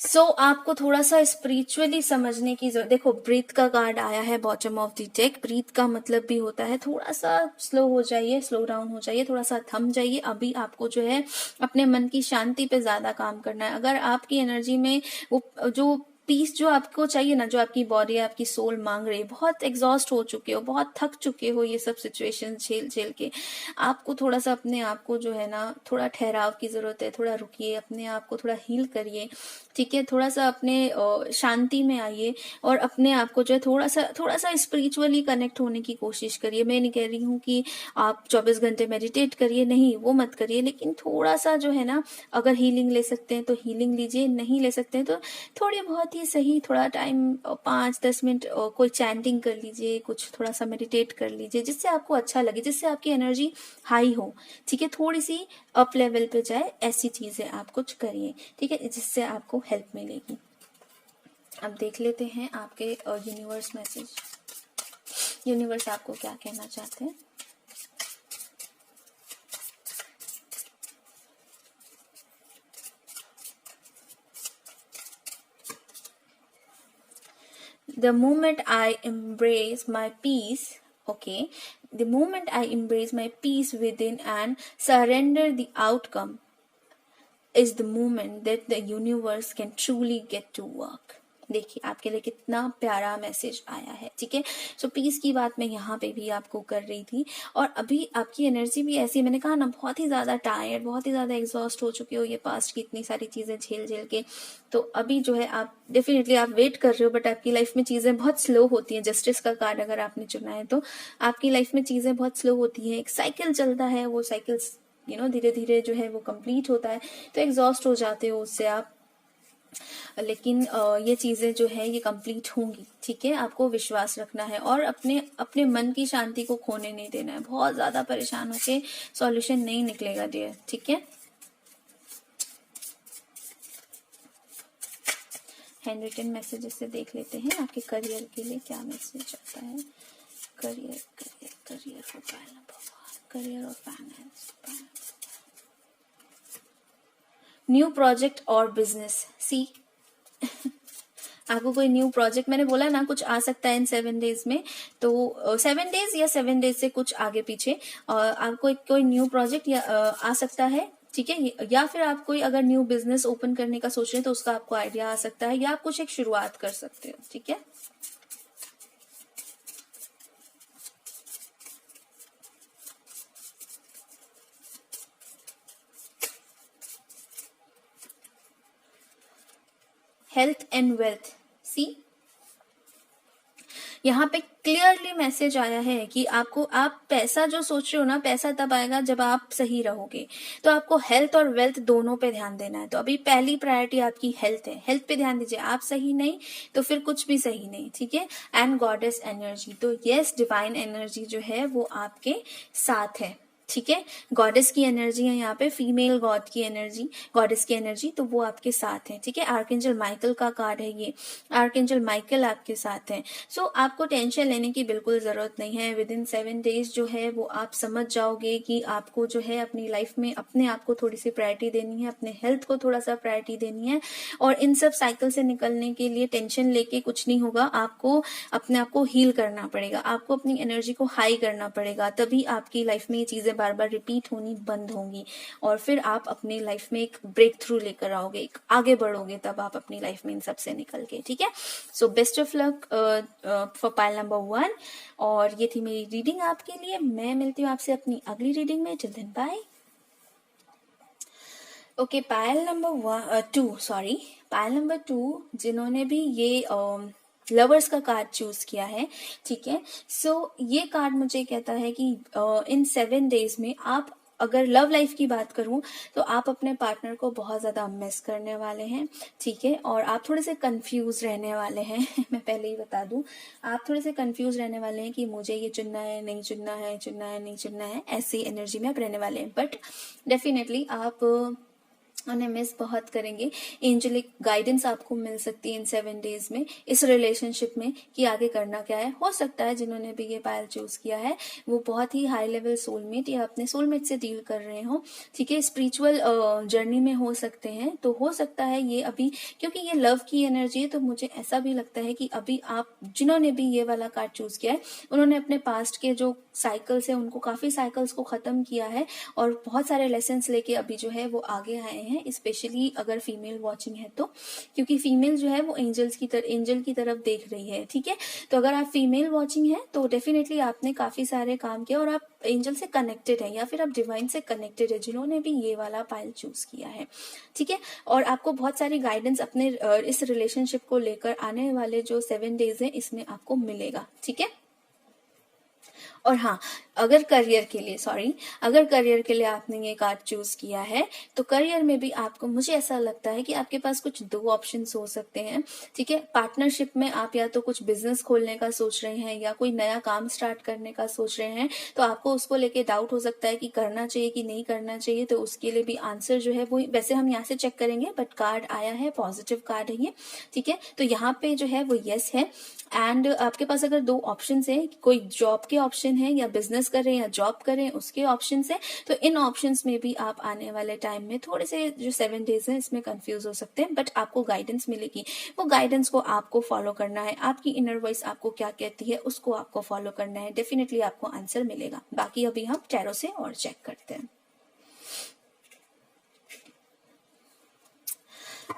सो आपको थोड़ा सा स्पिरिचुअली समझने की जरूरत। देखो, ब्रीथ का कार्ड आया है bottom of the deck. Breath का मतलब भी होता है थोड़ा सा स्लो हो जाइए, स्लो डाउन हो जाइए, थोड़ा सा थम जाइए। अभी आपको जो है अपने मन की शांति पे ज्यादा काम करना है। अगर आपकी एनर्जी में वो जो पीस जो आपको चाहिए ना, जो आपकी बॉडी, आपकी सोल मांग रही है, बहुत एग्जॉस्ट हो चुके हो, बहुत थक चुके हो ये सब सिचुएशन झेल झेल के, आपको थोड़ा सा अपने आप को जो है ना, थोड़ा ठहराव की जरूरत है। थोड़ा रुकिए, अपने आप को थोड़ा हील करिए, ठीक है। थोड़ा सा अपने शांति में आइए और अपने आप को जो है थोड़ा सा स्पिरिचुअली कनेक्ट होने की कोशिश करिए। मैं नहीं कह रही हूँ कि आप 24 घंटे मेडिटेट करिए, नहीं, वो मत करिए, लेकिन थोड़ा सा जो है ना, अगर हीलिंग ले सकते हैं तो हीलिंग लीजिए, नहीं ले सकते हैं तो थोड़ी बहुत ही सही, थोड़ा टाइम 5-10 मिनट कोई चैंटिंग कर लीजिए, कुछ थोड़ा सा मेडिटेट कर लीजिए, जिससे आपको अच्छा लगे, जिससे आपकी एनर्जी हाई हो, ठीक है, थोड़ी सी अप लेवल पे जाए। ऐसी चीजें आप कुछ करिए, ठीक है, जिससे आपको हेल्प मिलेगी। अब देख लेते हैं आपके यूनिवर्स मैसेज, यूनिवर्स आपको क्या कहना चाहते हैं। The moment I embrace my peace, okay, the moment I embrace my peace within and surrender the outcome is the moment that the universe can truly get to work. देखिए आपके लिए कितना प्यारा मैसेज आया है, ठीक है। सो पीस की बात मैं यहाँ पे भी आपको कर रही थी, और अभी आपकी एनर्जी भी ऐसी, मैंने कहा ना, बहुत ही ज्यादा टायर्ड, बहुत ही ज्यादा एग्जॉस्ट हो चुके हो ये पास्ट की इतनी सारी चीजें झेल झेल के। तो अभी जो है आप डेफिनेटली आप वेट कर रहे हो, बट आपकी लाइफ में चीजें बहुत स्लो होती हैं। जस्टिस का कार्ड अगर आपने चुना है तो आपकी लाइफ में चीजें बहुत स्लो होती हैं। एक साइकिल चलता है, वो साइकिल धीरे धीरे जो है वो कंप्लीट होता है, तो एग्जॉस्ट हो जाते हो उससे आप, लेकिन ये चीजें जो है ये कंप्लीट होंगी, ठीक है। आपको विश्वास रखना है और अपने अपने मन की शांति को खोने नहीं देना है। बहुत ज्यादा परेशान होके सॉल्यूशन नहीं निकलेगा डियर, ठीक है। हैंड रिटन मैसेजेस से देख लेते हैं आपके करियर के लिए क्या मैसेज आता है। Career career career for pile number 1, career और फाइनेंस, न्यू प्रोजेक्ट और बिजनेस। सी आपको कोई न्यू प्रोजेक्ट, मैंने बोला ना, कुछ आ सकता है इन 7 डेज में, तो 7 डेज या 7 डेज से कुछ आगे पीछे आपको कोई न्यू प्रोजेक्ट या आ सकता है, ठीक है। या फिर आप कोई अगर न्यू बिजनेस ओपन करने का सोच रहे हैं तो उसका आपको आइडिया आ सकता है, या आप कुछ एक शुरुआत कर सकते हो, ठीक है। हेल्थ एंड वेल्थ, सी यहाँ पे क्लियरली मैसेज आया है कि आपको, आप पैसा जो सोच रहे हो ना, पैसा तब आएगा जब आप सही रहोगे। तो आपको हेल्थ और वेल्थ दोनों पे ध्यान देना है। तो अभी पहली प्रायोरिटी आपकी हेल्थ है, हेल्थ पे ध्यान दीजिए। आप सही नहीं तो फिर कुछ भी सही नहीं, ठीक है। एंड गॉडेस एनर्जी, तो यस, डिवाइन एनर्जी जो है वो आपके साथ है, ठीक है। गॉडेस की एनर्जी है यहाँ पे, फीमेल गॉड की एनर्जी, गॉडेस की एनर्जी, तो वो आपके साथ है, ठीक है। आर्कएंजल माइकल का कार्ड है ये, आर्कएंजल माइकल आपके साथ है। सो आपको टेंशन लेने की बिल्कुल जरूरत नहीं है। विद इन 7 डेज जो है वो आप समझ जाओगे कि आपको जो है अपनी लाइफ में अपने आप को थोड़ी सी प्रायोरिटी देनी है, अपने हेल्थ को थोड़ा सा प्रायोरिटी देनी है, और इन सब साइकिल से निकलने के लिए टेंशन लेके कुछ नहीं होगा। आपको अपने आप को हील करना पड़ेगा, आपको अपनी एनर्जी को हाई करना पड़ेगा, तभी आपकी लाइफ में ये चीजें बार बार रिपीट होनी बंद होंगी और फिर आप अपनी लाइफ में एक ब्रेक थ्रू लेकर आओगे, एक आगे बढ़ोगे तब आप अपनी लाइफ में इन सबसे निकल के, ठीक है। So best of luck for pile number 1। और ये थी मेरी रीडिंग आपके लिए। मैं मिलती हूँ आपसे अपनी अगली रीडिंग में। Till then bye. Okay, Payal number 2, sorry, Payal number 2 जिन्होंने भी ये लवर्स का कार्ड चूज किया है, ठीक है। सो ये कार्ड मुझे कहता है कि इन 7 डेज में आप, अगर लव लाइफ की बात करूं तो आप अपने पार्टनर को बहुत ज्यादा मिस करने वाले हैं, ठीक है। और आप थोड़े से कंफ्यूज रहने वाले हैं मैं पहले ही बता दूं, आप थोड़े से कंफ्यूज रहने वाले हैं कि मुझे ये चुनना है, नहीं चुनना है, चुनना है, नहीं चुनना है, ऐसी एनर्जी में आप रहने वाले हैं। बट डेफिनेटली आप उन्हें मिस बहुत करेंगे। एंजेलिक गाइडेंस आपको मिल सकती है इन 7 डेज में इस रिलेशनशिप में कि आगे करना क्या है। हो सकता है जिन्होंने भी ये पायल चूज किया है वो बहुत ही हाई लेवल सोलमेट या अपने सोलमेट से डील कर रहे हो, ठीक है। स्पिरिचुअल जर्नी में हो सकते हैं, तो हो सकता है ये अभी, क्योंकि ये लव की एनर्जी है, तो मुझे ऐसा भी लगता है कि अभी आप जिन्होंने भी ये वाला कार्ड चूज किया है उन्होंने अपने पास्ट के जो साइकिल्स है उनको, काफी साइकिल्स को खत्म किया है और बहुत सारे लेसन्स लेके अभी जो है वो आगे आए हैं। स्पेशली अगर फीमेल वॉचिंग है तो, क्योंकि फीमेल जो है वो एंजल की तरफ देख रही है, ठीक है। तो अगर आप फीमेल वॉचिंग है तो डेफिनेटली आपने काफी सारे काम किया और आप एंजल से कनेक्टेड है या फिर आप डिवाइन से कनेक्टेड है जिन्होंने भी ये वाला पाइल चूज किया है, ठीक है। और आपको बहुत सारी गाइडेंस अपने इस रिलेशनशिप को लेकर आने वाले जो 7 डेज है इसमें आपको मिलेगा, ठीक है। और हाँ, अगर करियर के लिए आपने ये कार्ड चूज किया है तो करियर में भी आपको, मुझे ऐसा लगता है कि आपके पास कुछ 2 ऑप्शंस हो सकते हैं, ठीक है। पार्टनरशिप में आप या तो कुछ बिजनेस खोलने का सोच रहे हैं या कोई नया काम स्टार्ट करने का सोच रहे हैं, तो आपको उसको लेके डाउट हो सकता है कि करना चाहिए कि नहीं करना चाहिए। तो उसके लिए भी आंसर जो है वो, वैसे हम यहाँ से चेक करेंगे बट कार्ड आया है, पॉजिटिव कार्ड है ये, ठीक है। तो यहाँ पे जो है वो यस है। एंड आपके पास अगर 2 ऑप्शन है, कोई जॉब के ऑप्शन है या बिजनेस करें या जॉब करें उसके ऑप्शन है, तो इन ऑप्शंस में भी आप आने वाले टाइम में थोड़े से जो 7 डेज है इसमें कंफ्यूज हो सकते हैं, बट आपको गाइडेंस मिलेगी। वो गाइडेंस को आपको फॉलो करना है, आपकी इनर वॉइस आपको क्या कहती है उसको आपको फॉलो करना है, डेफिनेटली आपको आंसर मिलेगा। बाकी अभी हम टैरो से और चेक करते हैं।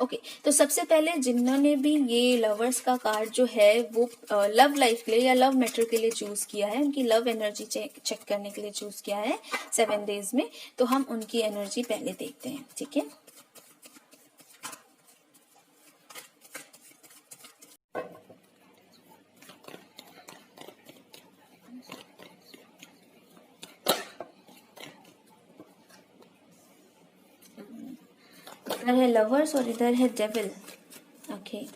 ओके, तो सबसे पहले जिन्होंने भी ये लवर्स का कार्ड जो है वो लव लाइफ के लिए या लव मैटर के लिए चूज किया है, उनकी लव एनर्जी चेक करने के लिए चूज किया है 7 डेज में, तो हम उनकी एनर्जी पहले देखते हैं, ठीक है। इधर है लवर्स और इधर है डेविल। ओके,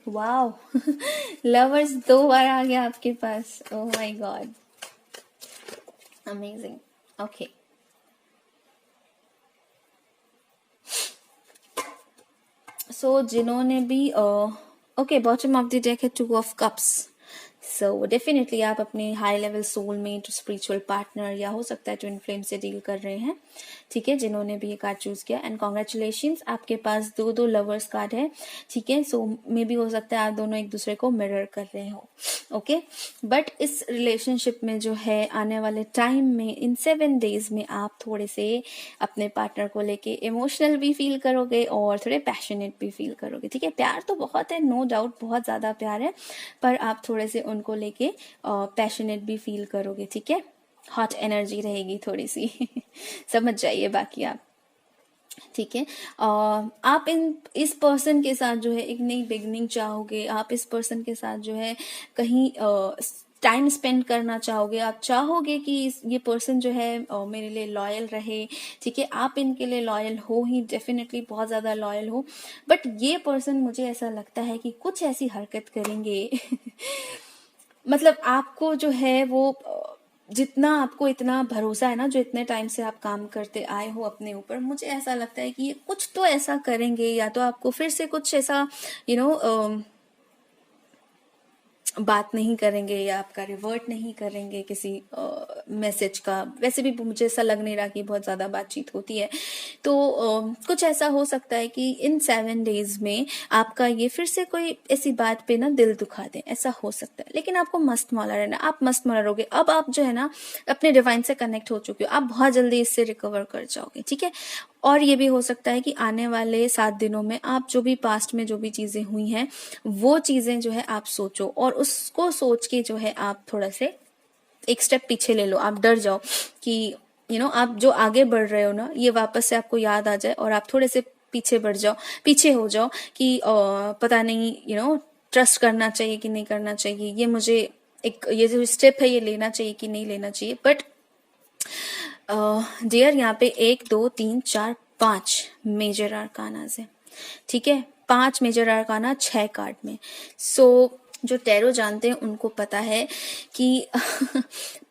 वाओ लवर्स 2 बार आ गया आपके पास। Oh my god, amazing. Okay, so जिन्होंने भी okay, bottom of the deck है 2 ऑफ कप्स। सो डेफिनेटली आप अपने high level soulmate, spiritual partner या हो सकता है ट्विन फ्लेम से डील कर रहे हैं, ठीक है, जिन्होंने भी ये कार्ड चूज किया। एंड कॉन्ग्रेचुलेशंस, आपके पास 2 लवर्स कार्ड है, ठीक है। सो मे भी हो सकता है आप दोनों एक दूसरे को मिरर कर रहे हो, ओके। बट इस रिलेशनशिप में जो है आने वाले टाइम में, इन 7 डेज में आप थोड़े से अपने पार्टनर को लेके इमोशनल भी फील करोगे और थोड़े पैशनेट भी फील करोगे, ठीक है। प्यार तो बहुत है, नो डाउट, बहुत ज्यादा प्यार है, पर आप थोड़े से उनको लेके पैशनेट भी फील करोगे, ठीक है। हॉट एनर्जी रहेगी थोड़ी सी समझ जाइए बाकी आप, ठीक है। आप इस पर्सन के साथ जो है एक नई बिगनिंग चाहोगे, आप इस पर्सन के साथ जो है कहीं टाइम स्पेंड करना चाहोगे, आप चाहोगे कि ये पर्सन जो है मेरे लिए लॉयल रहे, ठीक है। आप इनके लिए लॉयल हो ही, डेफिनेटली बहुत ज्यादा लॉयल हो, बट ये पर्सन मुझे ऐसा लगता है कि कुछ ऐसी हरकत करेंगे मतलब आपको जो है वो जितना आपको इतना भरोसा है ना, जो इतने टाइम से आप काम करते आए हो अपने ऊपर, मुझे ऐसा लगता है कि ये कुछ तो ऐसा करेंगे, या तो आपको फिर से कुछ ऐसा यू नो बात नहीं करेंगे, या आपका रिवर्ट नहीं करेंगे किसी मैसेज का। वैसे भी मुझे ऐसा लग नहीं रहा कि बहुत ज़्यादा बातचीत होती है, तो कुछ ऐसा हो सकता है कि इन 7 डेज में आपका ये फिर से कोई ऐसी बात पे ना दिल दुखा दे, ऐसा हो सकता है। लेकिन आपको मस्त मौला रहना, आप मस्त मौला रहोगे। अब आप जो है ना अपने डिवाइन से कनेक्ट हो चुके हो, आप बहुत जल्दी इससे रिकवर कर जाओगे, ठीक है। और ये भी हो सकता है कि आने वाले 7 दिनों में आप जो भी पास्ट में जो भी चीजें हुई हैं वो चीजें जो है आप सोचो, और उसको सोच के जो है आप थोड़ा से एक स्टेप पीछे ले लो। आप डर जाओ कि आप जो आगे बढ़ रहे हो ना, ये वापस से आपको याद आ जाए और आप थोड़े से पीछे बढ़ जाओ, पीछे हो जाओ कि पता नहीं ट्रस्ट करना चाहिए कि नहीं करना चाहिए, ये मुझे ये जो स्टेप है ये लेना चाहिए कि नहीं लेना चाहिए। बट डियर, यहाँ पे 1 2 3 4 5 मेजर आर्कानाज है, ठीक है। 5 मेजर आर्काना 6 कार्ड में। सो जो टैरो जानते हैं उनको पता है कि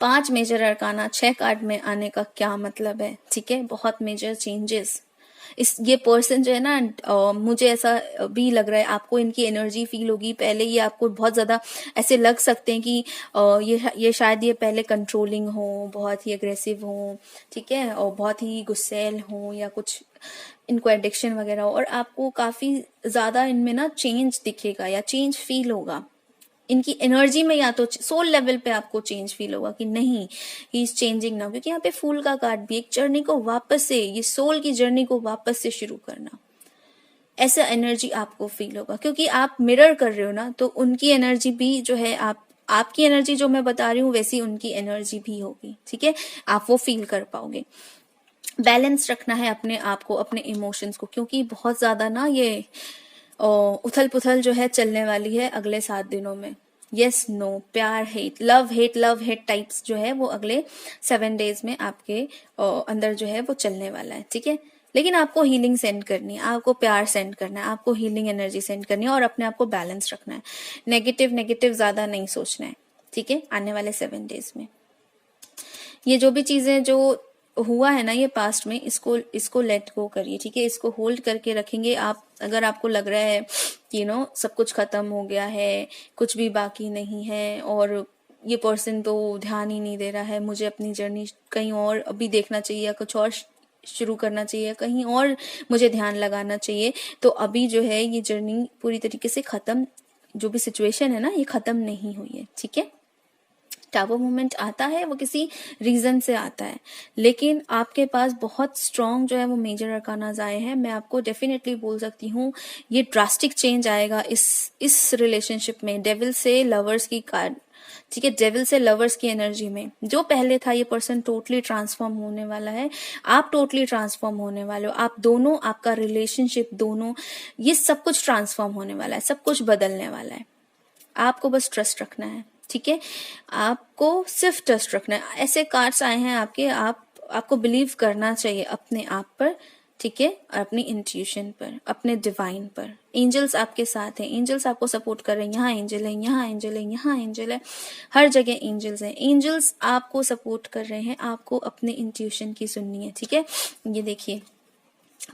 5 मेजर आर्काना 6 कार्ड में आने का क्या मतलब है, ठीक है। बहुत मेजर चेंजेस। ये पर्सन जो है ना, मुझे ऐसा भी लग रहा है, आपको इनकी एनर्जी फील होगी। पहले ये आपको बहुत ज्यादा ऐसे लग सकते हैं कि ये शायद ये पहले कंट्रोलिंग हो, बहुत ही अग्रेसिव हो, ठीक है, और बहुत ही गुस्सैल हो, या कुछ इनको एडिक्शन वगैरह हो, और आपको काफी ज्यादा इनमें ना चेंज दिखेगा या चेंज फील होगा इनकी एनर्जी में, या तो सोल लेवल पे आपको चेंज फील होगा कि नहीं, ही इज चेंजिंग नाउ। क्योंकि यहाँ पे फूल का कार्ड भी, एक जर्नी को वापस से, ये सोल की जर्नी को वापस से शुरू करना, ऐसा एनर्जी आपको फील होगा। क्योंकि आप मिरर कर रहे हो ना, तो उनकी एनर्जी भी जो है आपकी एनर्जी जो मैं बता रही हूँ वैसी उनकी एनर्जी भी होगी, ठीक है। आप वो फील कर पाओगे। बैलेंस रखना है अपने आप को, अपने इमोशंस को, क्योंकि बहुत ज्यादा ना ये उथल पुथल जो है चलने वाली है अगले 7 दिनों में। यस नो, प्यार हेट, लव हेट टाइप्स जो है वो अगले 7 डेज में आपके अंदर जो है वो चलने वाला है, ठीक है। लेकिन आपको हीलिंग सेंड करनी है, आपको प्यार सेंड करना है, आपको हीलिंग एनर्जी सेंड करनी है, और अपने आप को बैलेंस रखना है। नेगेटिव ज्यादा नहीं सोचना है, ठीक है, आने वाले 7 डेज में। ये जो भी चीजें जो हुआ है ना ये पास्ट में, इसको लेट गो करिए, ठीक है। इसको होल्ड करके रखेंगे आप। अगर आपको लग रहा है कि सब कुछ खत्म हो गया है, कुछ भी बाकी नहीं है, और ये पर्सन तो ध्यान ही नहीं दे रहा है, मुझे अपनी जर्नी कहीं और अभी देखना चाहिए, या कुछ और शुरू करना चाहिए, कहीं और मुझे ध्यान लगाना चाहिए, तो अभी जो है ये जर्नी पूरी तरीके से खत्म, जो भी सिचुएशन है ना ये खत्म नहीं हुई है, ठीक है। टावर मूवमेंट आता है वो किसी रीजन से आता है, लेकिन आपके पास बहुत स्ट्रॉन्ग जो है वो मेजर अरकानाज आए हैं। मैं आपको डेफिनेटली बोल सकती हूँ ये ड्रास्टिक चेंज आएगा इस रिलेशनशिप में। डेविल से लवर्स की कार्ड, ठीक है, डेविल से लवर्स की एनर्जी में जो पहले था ये पर्सन टोटली ट्रांसफॉर्म होने वाला है। आप टोटली ट्रांसफॉर्म होने वाले हो, आप दोनों, आपका रिलेशनशिप दोनों, ये सब कुछ ट्रांसफॉर्म होने वाला है, सब कुछ बदलने वाला है। आपको बस ट्रस्ट रखना है, ठीक है। आपको सिर्फ ट्रस्ट रखना है। ऐसे कार्ड्स आए हैं आपको बिलीव करना चाहिए अपने आप पर, ठीक है, और अपनी इंट्यूशन पर, अपने डिवाइन पर। एंजल्स आपके साथ हैं, एंजल्स आपको सपोर्ट कर रहे हैं। यहाँ एंजल है, यहाँ एंजल है, यहाँ एंजल है, हर जगह एंजल्स हैं। एंजल्स आपको सपोर्ट कर रहे हैं, आपको अपने इंट्यूशन की सुननी है, ठीक है। ये देखिए,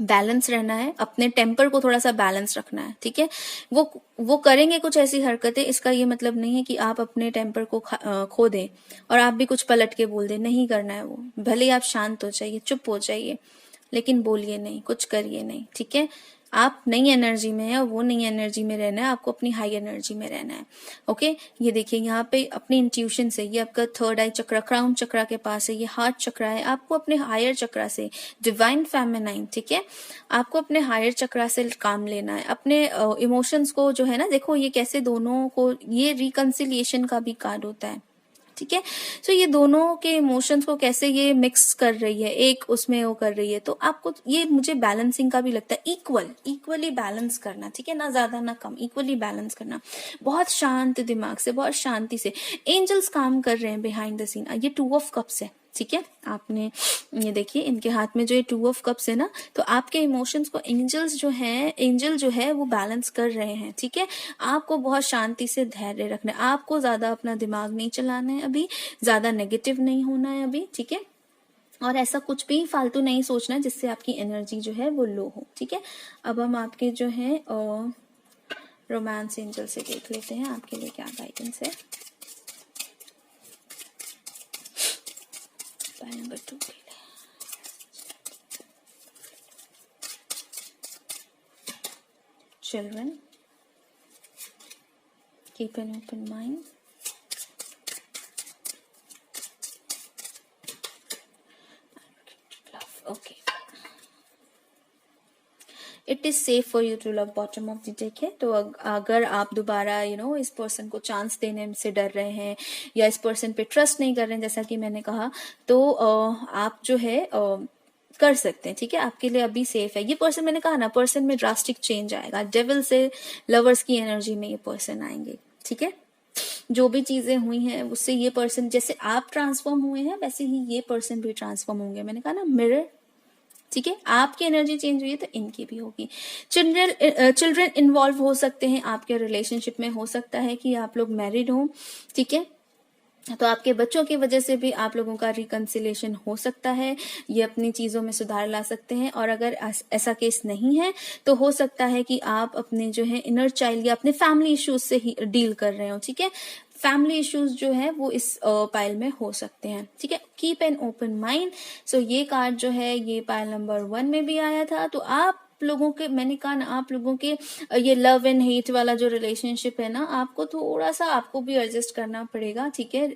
बैलेंस रहना है, अपने टेम्पर को थोड़ा सा बैलेंस रखना है, ठीक है। वो करेंगे कुछ ऐसी हरकतें, इसका ये मतलब नहीं है कि आप अपने टेम्पर को खो दें और आप भी कुछ पलट के बोल दें, नहीं करना है वो। भले ही आप शांत हो जाइए, चुप हो जाइए, लेकिन बोलिए नहीं, कुछ करिए नहीं, ठीक है। आप नई एनर्जी में है और वो नई एनर्जी में रहना है, आपको अपनी हाई एनर्जी में रहना है, ओके। ये देखिए यहाँ पे अपनी इंट्यूशन से, ये आपका थर्ड आई चक्रा, क्राउन चक्रा के पास है, ये हार्ट चक्रा है। आपको अपने हायर चक्रा से, डिवाइन फेमिनाइन, ठीक है, आपको अपने हायर चक्रा से काम लेना है। अपने इमोशंस को जो है ना, देखो ये कैसे दोनों को, ये रिकंसिलिएशन का भी कार्ड होता है, ठीक है। सो ये दोनों के इमोशंस को कैसे ये मिक्स कर रही है, एक उसमें वो कर रही है, तो आपको ये मुझे बैलेंसिंग का भी लगता है। इक्वली बैलेंस करना, ठीक है, ना ज्यादा ना कम, इक्वली बैलेंस करना, बहुत शांत दिमाग से, बहुत शांति से। एंजल्स काम कर रहे हैं बिहाइंड द सीन। ये 2 ऑफ कप्स है, ठीक है। आपने ये देखिए इनके हाथ में जो ये 2 ऑफ कप्स है ना, तो आपके इमोशंस को एंजल जो है वो बैलेंस कर रहे हैं, ठीक है। आपको बहुत शांति से धैर्य रखना है, आपको ज्यादा अपना दिमाग नहीं चलाना है अभी, ज्यादा नेगेटिव नहीं होना है अभी, ठीक है। और ऐसा कुछ भी फालतू नहीं सोचना है जिससे आपकी एनर्जी जो है वो लो हो, ठीक है। अब हम आपके जो है रोमांस एंजल से देख लेते हैं आपके लिए क्या गाइडेंस है। नंबर 2 के लिए children, keep an open mind, okay. It is safe for you to love, bottom of the deck है। तो अगर आप दोबारा इस पर्सन को चांस देने से डर रहे हैं या इस पर्सन पे ट्रस्ट नहीं कर रहे हैं, जैसा कि मैंने कहा, तो आप जो है कर सकते हैं, ठीक है। आपके लिए अभी सेफ है। ये पर्सन, मैंने कहा ना, पर्सन में ड्रास्टिक चेंज आएगा, डेविल से लवर्स की एनर्जी में ये पर्सन आएंगे, ठीक है। जो भी चीजें हुई हैं उससे ये पर्सन, जैसे आप ट्रांसफॉर्म हुए हैं वैसे ही ये पर्सन भी ट्रांसफॉर्म होंगे। मैंने कहा ना मिरर, ठीक है। आपकी एनर्जी चेंज हुई है तो इनकी भी होगी। चिल्ड्रन इन्वॉल्व हो सकते हैं आपके रिलेशनशिप में, हो सकता है कि आप लोग मैरिड हो, ठीक है। तो आपके बच्चों की वजह से भी आप लोगों का रिकंसिलेशन हो सकता है, ये अपनी चीजों में सुधार ला सकते हैं। और अगर ऐसा केस नहीं है तो हो सकता है कि आप अपने जो है इनर चाइल्ड या अपने फैमिली इश्यूज से ही डील कर रहे हो, ठीक है। फैमिली इश्यूज जो है वो इस पाइल में हो सकते हैं, ठीक है। Keep an open mind. So ये कार्ड जो है ये पाइल नंबर 1 में भी आया था। तो आप लोगों के, मैंने कहा ना, आप लोगों के ये लव एंड हेट वाला जो रिलेशनशिप है ना, आपको थोड़ा सा आपको भी एडजस्ट करना पड़ेगा, ठीक है।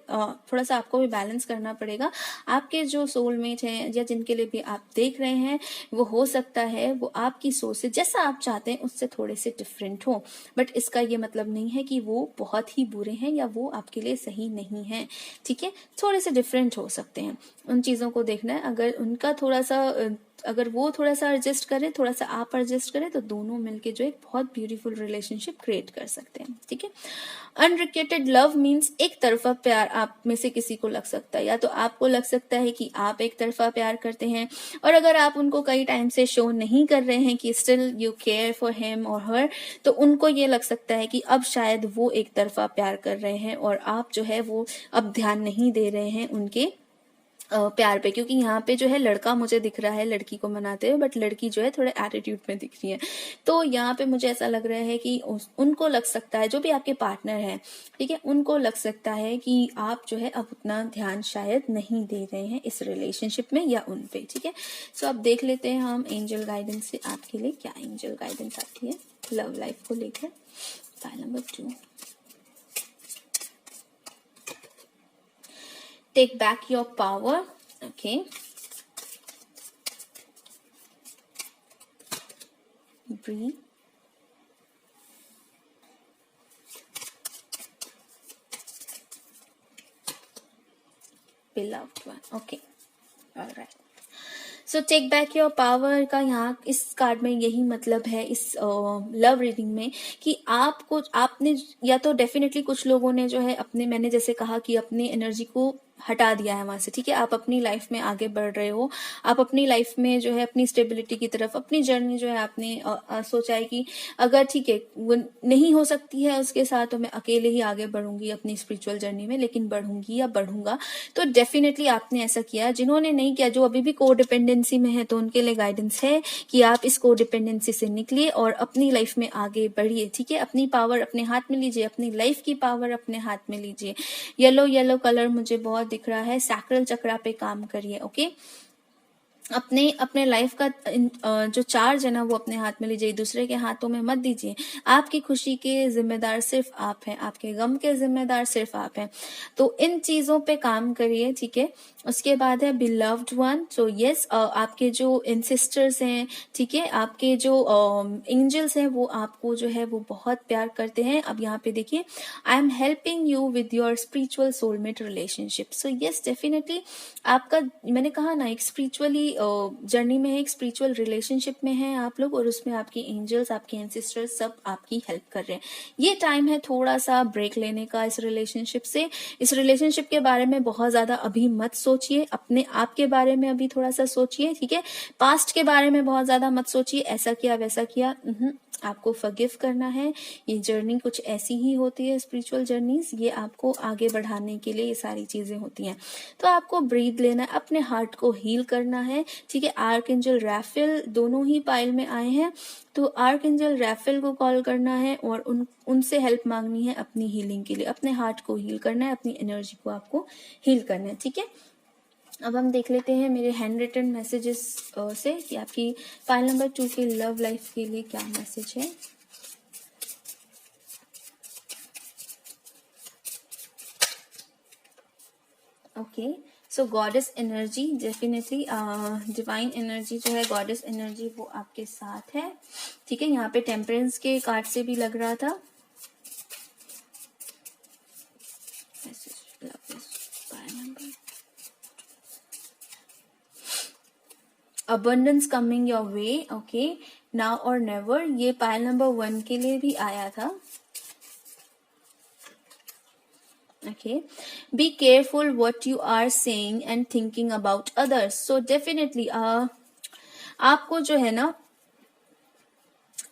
थोड़ा सा आपको भी बैलेंस करना पड़ेगा। आपके जो सोलमेट हैं या जिनके लिए भी आप देख रहे हैं, वो हो सकता है वो आपकी सोच से, जैसा आप चाहते हैं उससे थोड़े से डिफरेंट हो, बट इसका ये मतलब नहीं है कि वो बहुत ही बुरे हैं या वो आपके लिए सही नहीं है, ठीक है। थोड़े से डिफरेंट हो सकते हैं, उन चीजों को देखना है। अगर उनका थोड़ा सा, अगर वो थोड़ा सा एडजस्ट करे, थोड़ा सा आप एडजस्ट करें, तो दोनों मिलके जो एक बहुत ब्यूटीफुल रिलेशनशिप क्रिएट कर सकते हैं, ठीक है। अनरिक्वेटेड लव मीन्स एक तरफा प्यार आप में से किसी को लग सकता है, या तो आपको लग सकता है कि आप एक तरफा प्यार करते हैं, और अगर आप उनको कई टाइम से शो नहीं कर रहे हैं कि still you care for him और हर, तो उनको ये लग सकता है कि अब शायद वो एक तरफा प्यार कर रहे हैं और आप जो है वो अब ध्यान नहीं दे रहे हैं उनके प्यार पे। क्योंकि यहाँ पे जो है लड़का मुझे दिख रहा है लड़की को मनाते हुए, बट लड़की जो है थोड़े एटीट्यूड में दिख रही है। तो यहाँ पे मुझे ऐसा लग रहा है कि उनको लग सकता है, जो भी आपके पार्टनर है, ठीक है, उनको लग सकता है कि आप जो है अब उतना ध्यान शायद नहीं दे रहे हैं इस रिलेशनशिप में या उन पे, ठीक है। सो अब देख लेते हैं हम एंजल गाइडेंस से आपके लिए क्या एंजल गाइडेंस आती है लव लाइफ को लेकर। File number 2, take back your power, okay. Breathe. Beloved one, okay, all right. So take back your power का यहाँ इस कार्ड में यही मतलब है इस लव रीडिंग में, कि आपने या तो डेफिनेटली कुछ लोगों ने जो है अपने, मैंने जैसे कहा कि अपनी एनर्जी को हटा दिया है वहां से, ठीक है। आप अपनी लाइफ में आगे बढ़ रहे हो, आप अपनी लाइफ में जो है अपनी स्टेबिलिटी की तरफ अपनी जर्नी जो है आपने सोचा है कि अगर ठीक है वो नहीं हो सकती है उसके साथ, तो मैं अकेले ही आगे बढ़ूंगी अपनी स्पिरिचुअल जर्नी में, लेकिन बढ़ूंगी या बढ़ूंगा। तो डेफिनेटली आपने ऐसा किया। जिन्होंने नहीं किया, जो अभी भी को डिपेंडेंसी में है, तो उनके लिए गाइडेंस है कि आप इस को डिपेंडेंसी से निकलिए और अपनी लाइफ में आगे बढ़िए, ठीक है। अपनी पावर अपने हाथ में लीजिए, अपनी लाइफ की पावर अपने हाथ में लीजिए। येलो कलर मुझे बहुत दिख रहा है, सैक्रल चक्रा पे काम करिए, ओके। अपने लाइफ का जो चार्ज है ना वो अपने हाथ में लीजिए, दूसरे के हाथों में मत दीजिए। आपकी खुशी के जिम्मेदार सिर्फ आप हैं, आपके गम के जिम्मेदार सिर्फ आप हैं। तो इन चीजों पे काम करिए, ठीक है। उसके बाद है बिलव्ड वन। सो यस, आपके जो एंसेस्टर्स हैं, ठीक है, आपके जो एंजल्स हैं, वो आपको जो है वो बहुत प्यार करते हैं। अब यहाँ पे देखिए, I am helping you with your spiritual soulmate relationship. So yes, definitely आपका, मैंने कहा ना, एक स्पिरिचुअली जर्नी में है, एक स्पिरिचुअल रिलेशनशिप में है आप लोग, और उसमें आपके एंजल्स, आपके एंसेस्टर्स सब आपकी हेल्प कर रहे हैं। ये टाइम है थोड़ा सा ब्रेक लेने का इस रिलेशनशिप से। इस रिलेशनशिप के बारे में बहुत ज्यादा अभी मत सोचिए, अपने आप के बारे में अभी थोड़ा सा सोचिए, ठीक है। पास्ट के बारे में बहुत ज्यादा मत सोचिए, ऐसा किया वैसा किया, आपको फॉरगिव करना है। ये जर्नी कुछ ऐसी ही होती है, स्पिरिचुअल जर्नीज, ये आपको आगे बढ़ाने के लिए ये सारी चीजें होती हैं। तो आपको ब्रीथ लेना है, अपने हार्ट को हील करना है, ठीक है। आर्कएंजल राफेल दोनों ही पाइल में आए हैं, तो आर्कएंजल राफेल को कॉल करना है और उनसे हेल्प मांगनी है अपनी हीलिंग के लिए। अपने हार्ट को हील करना है, अपनी एनर्जी को आपको हील करना है, ठीक है। अब हम देख लेते हैं मेरे हैंड रिटन मैसेजेस से कि आपकी पाइल नंबर 2 के लव लाइफ के लिए क्या मैसेज है। Okay, so goddess energy, definitely divine energy जो है, गॉडेस एनर्जी, वो आपके साथ है, ठीक है। यहाँ पे टेम्परेंस के कार्ड से भी लग रहा था। Abundance coming your way, okay, now और नेवर, ये पाइल नंबर 1 के लिए भी आया था। Okay, be careful what you are saying and thinking about others. So definitely आपको जो है ना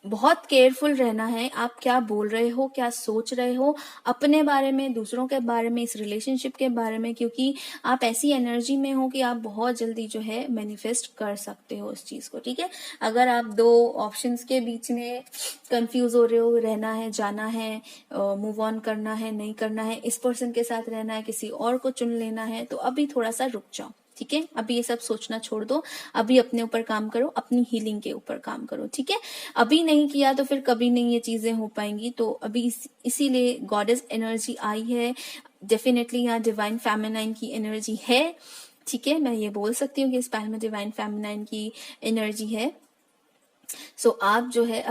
बहुत केयरफुल रहना है, आप क्या बोल रहे हो, क्या सोच रहे हो अपने बारे में, दूसरों के बारे में, इस रिलेशनशिप के बारे में, क्योंकि आप ऐसी एनर्जी में हो कि आप बहुत जल्दी जो है मैनिफेस्ट कर सकते हो इस चीज को, ठीक है। अगर आप दो ऑप्शंस के बीच में कंफ्यूज हो रहे हो, रहना है, जाना है, मूव ऑन करना है, नहीं करना है, इस पर्सन के साथ रहना है, किसी और को चुन लेना है, तो अभी थोड़ा सा रुक जाओ, ठीक है। अभी ये सब सोचना छोड़ दो, अभी अपने ऊपर काम करो, अपनी हीलिंग के ऊपर काम करो, ठीक है। अभी नहीं किया तो फिर कभी नहीं ये चीजें हो पाएंगी। तो अभी इसीलिए गॉडेस एनर्जी आई है, डेफिनेटली यहाँ डिवाइन फेमिनाइन की एनर्जी है, ठीक है। मैं ये बोल सकती हूँ कि इस पाइल में डिवाइन फेमिनाइन की एनर्जी है। सो आप जो है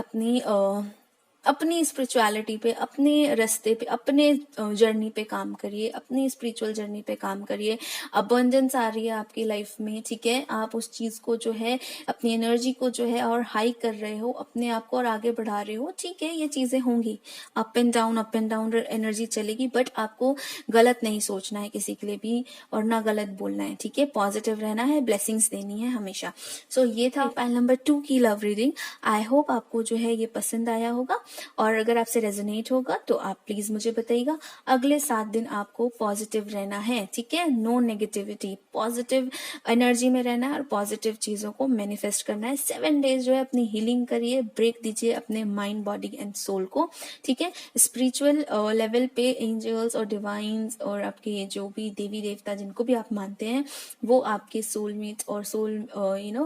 अपनी स्पिरिचुअलिटी पे, अपने रास्ते पे, अपने जर्नी पे काम करिए, अपनी स्पिरिचुअल जर्नी पे काम करिए। अबंडेंस आ रही है आपकी लाइफ में, ठीक है। आप उस चीज को जो है, अपनी एनर्जी को जो है और हाई कर रहे हो, अपने आप को और आगे बढ़ा रहे हो, ठीक है। ये चीजें होंगी, अप एंड डाउन एनर्जी चलेगी, बट आपको गलत नहीं सोचना है किसी के लिए भी, और ना गलत बोलना है, ठीक है। पॉजिटिव रहना है, ब्लेसिंग्स देनी है हमेशा। सो ये था पाइल नंबर 2 की लव रीडिंग। आई होप आपको जो है ये पसंद आया होगा, और अगर आपसे रेजोनेट होगा तो आप प्लीज मुझे बताइएगा। अगले 7 दिन आपको पॉजिटिव रहना है, ठीक है। नो नेगेटिविटी, पॉजिटिव एनर्जी में रहना है और पॉजिटिव चीजों को मैनिफेस्ट करना है। 7 डेज जो है अपनी हीलिंग करिए, ब्रेक दीजिए अपने माइंड, बॉडी एंड सोल को, ठीक है। स्पिरिचुअल लेवल पे एंजल्स और डिवाइंस और आपके जो भी देवी देवता जिनको भी आप मानते हैं, वो आपके सोलमेट्स और सोल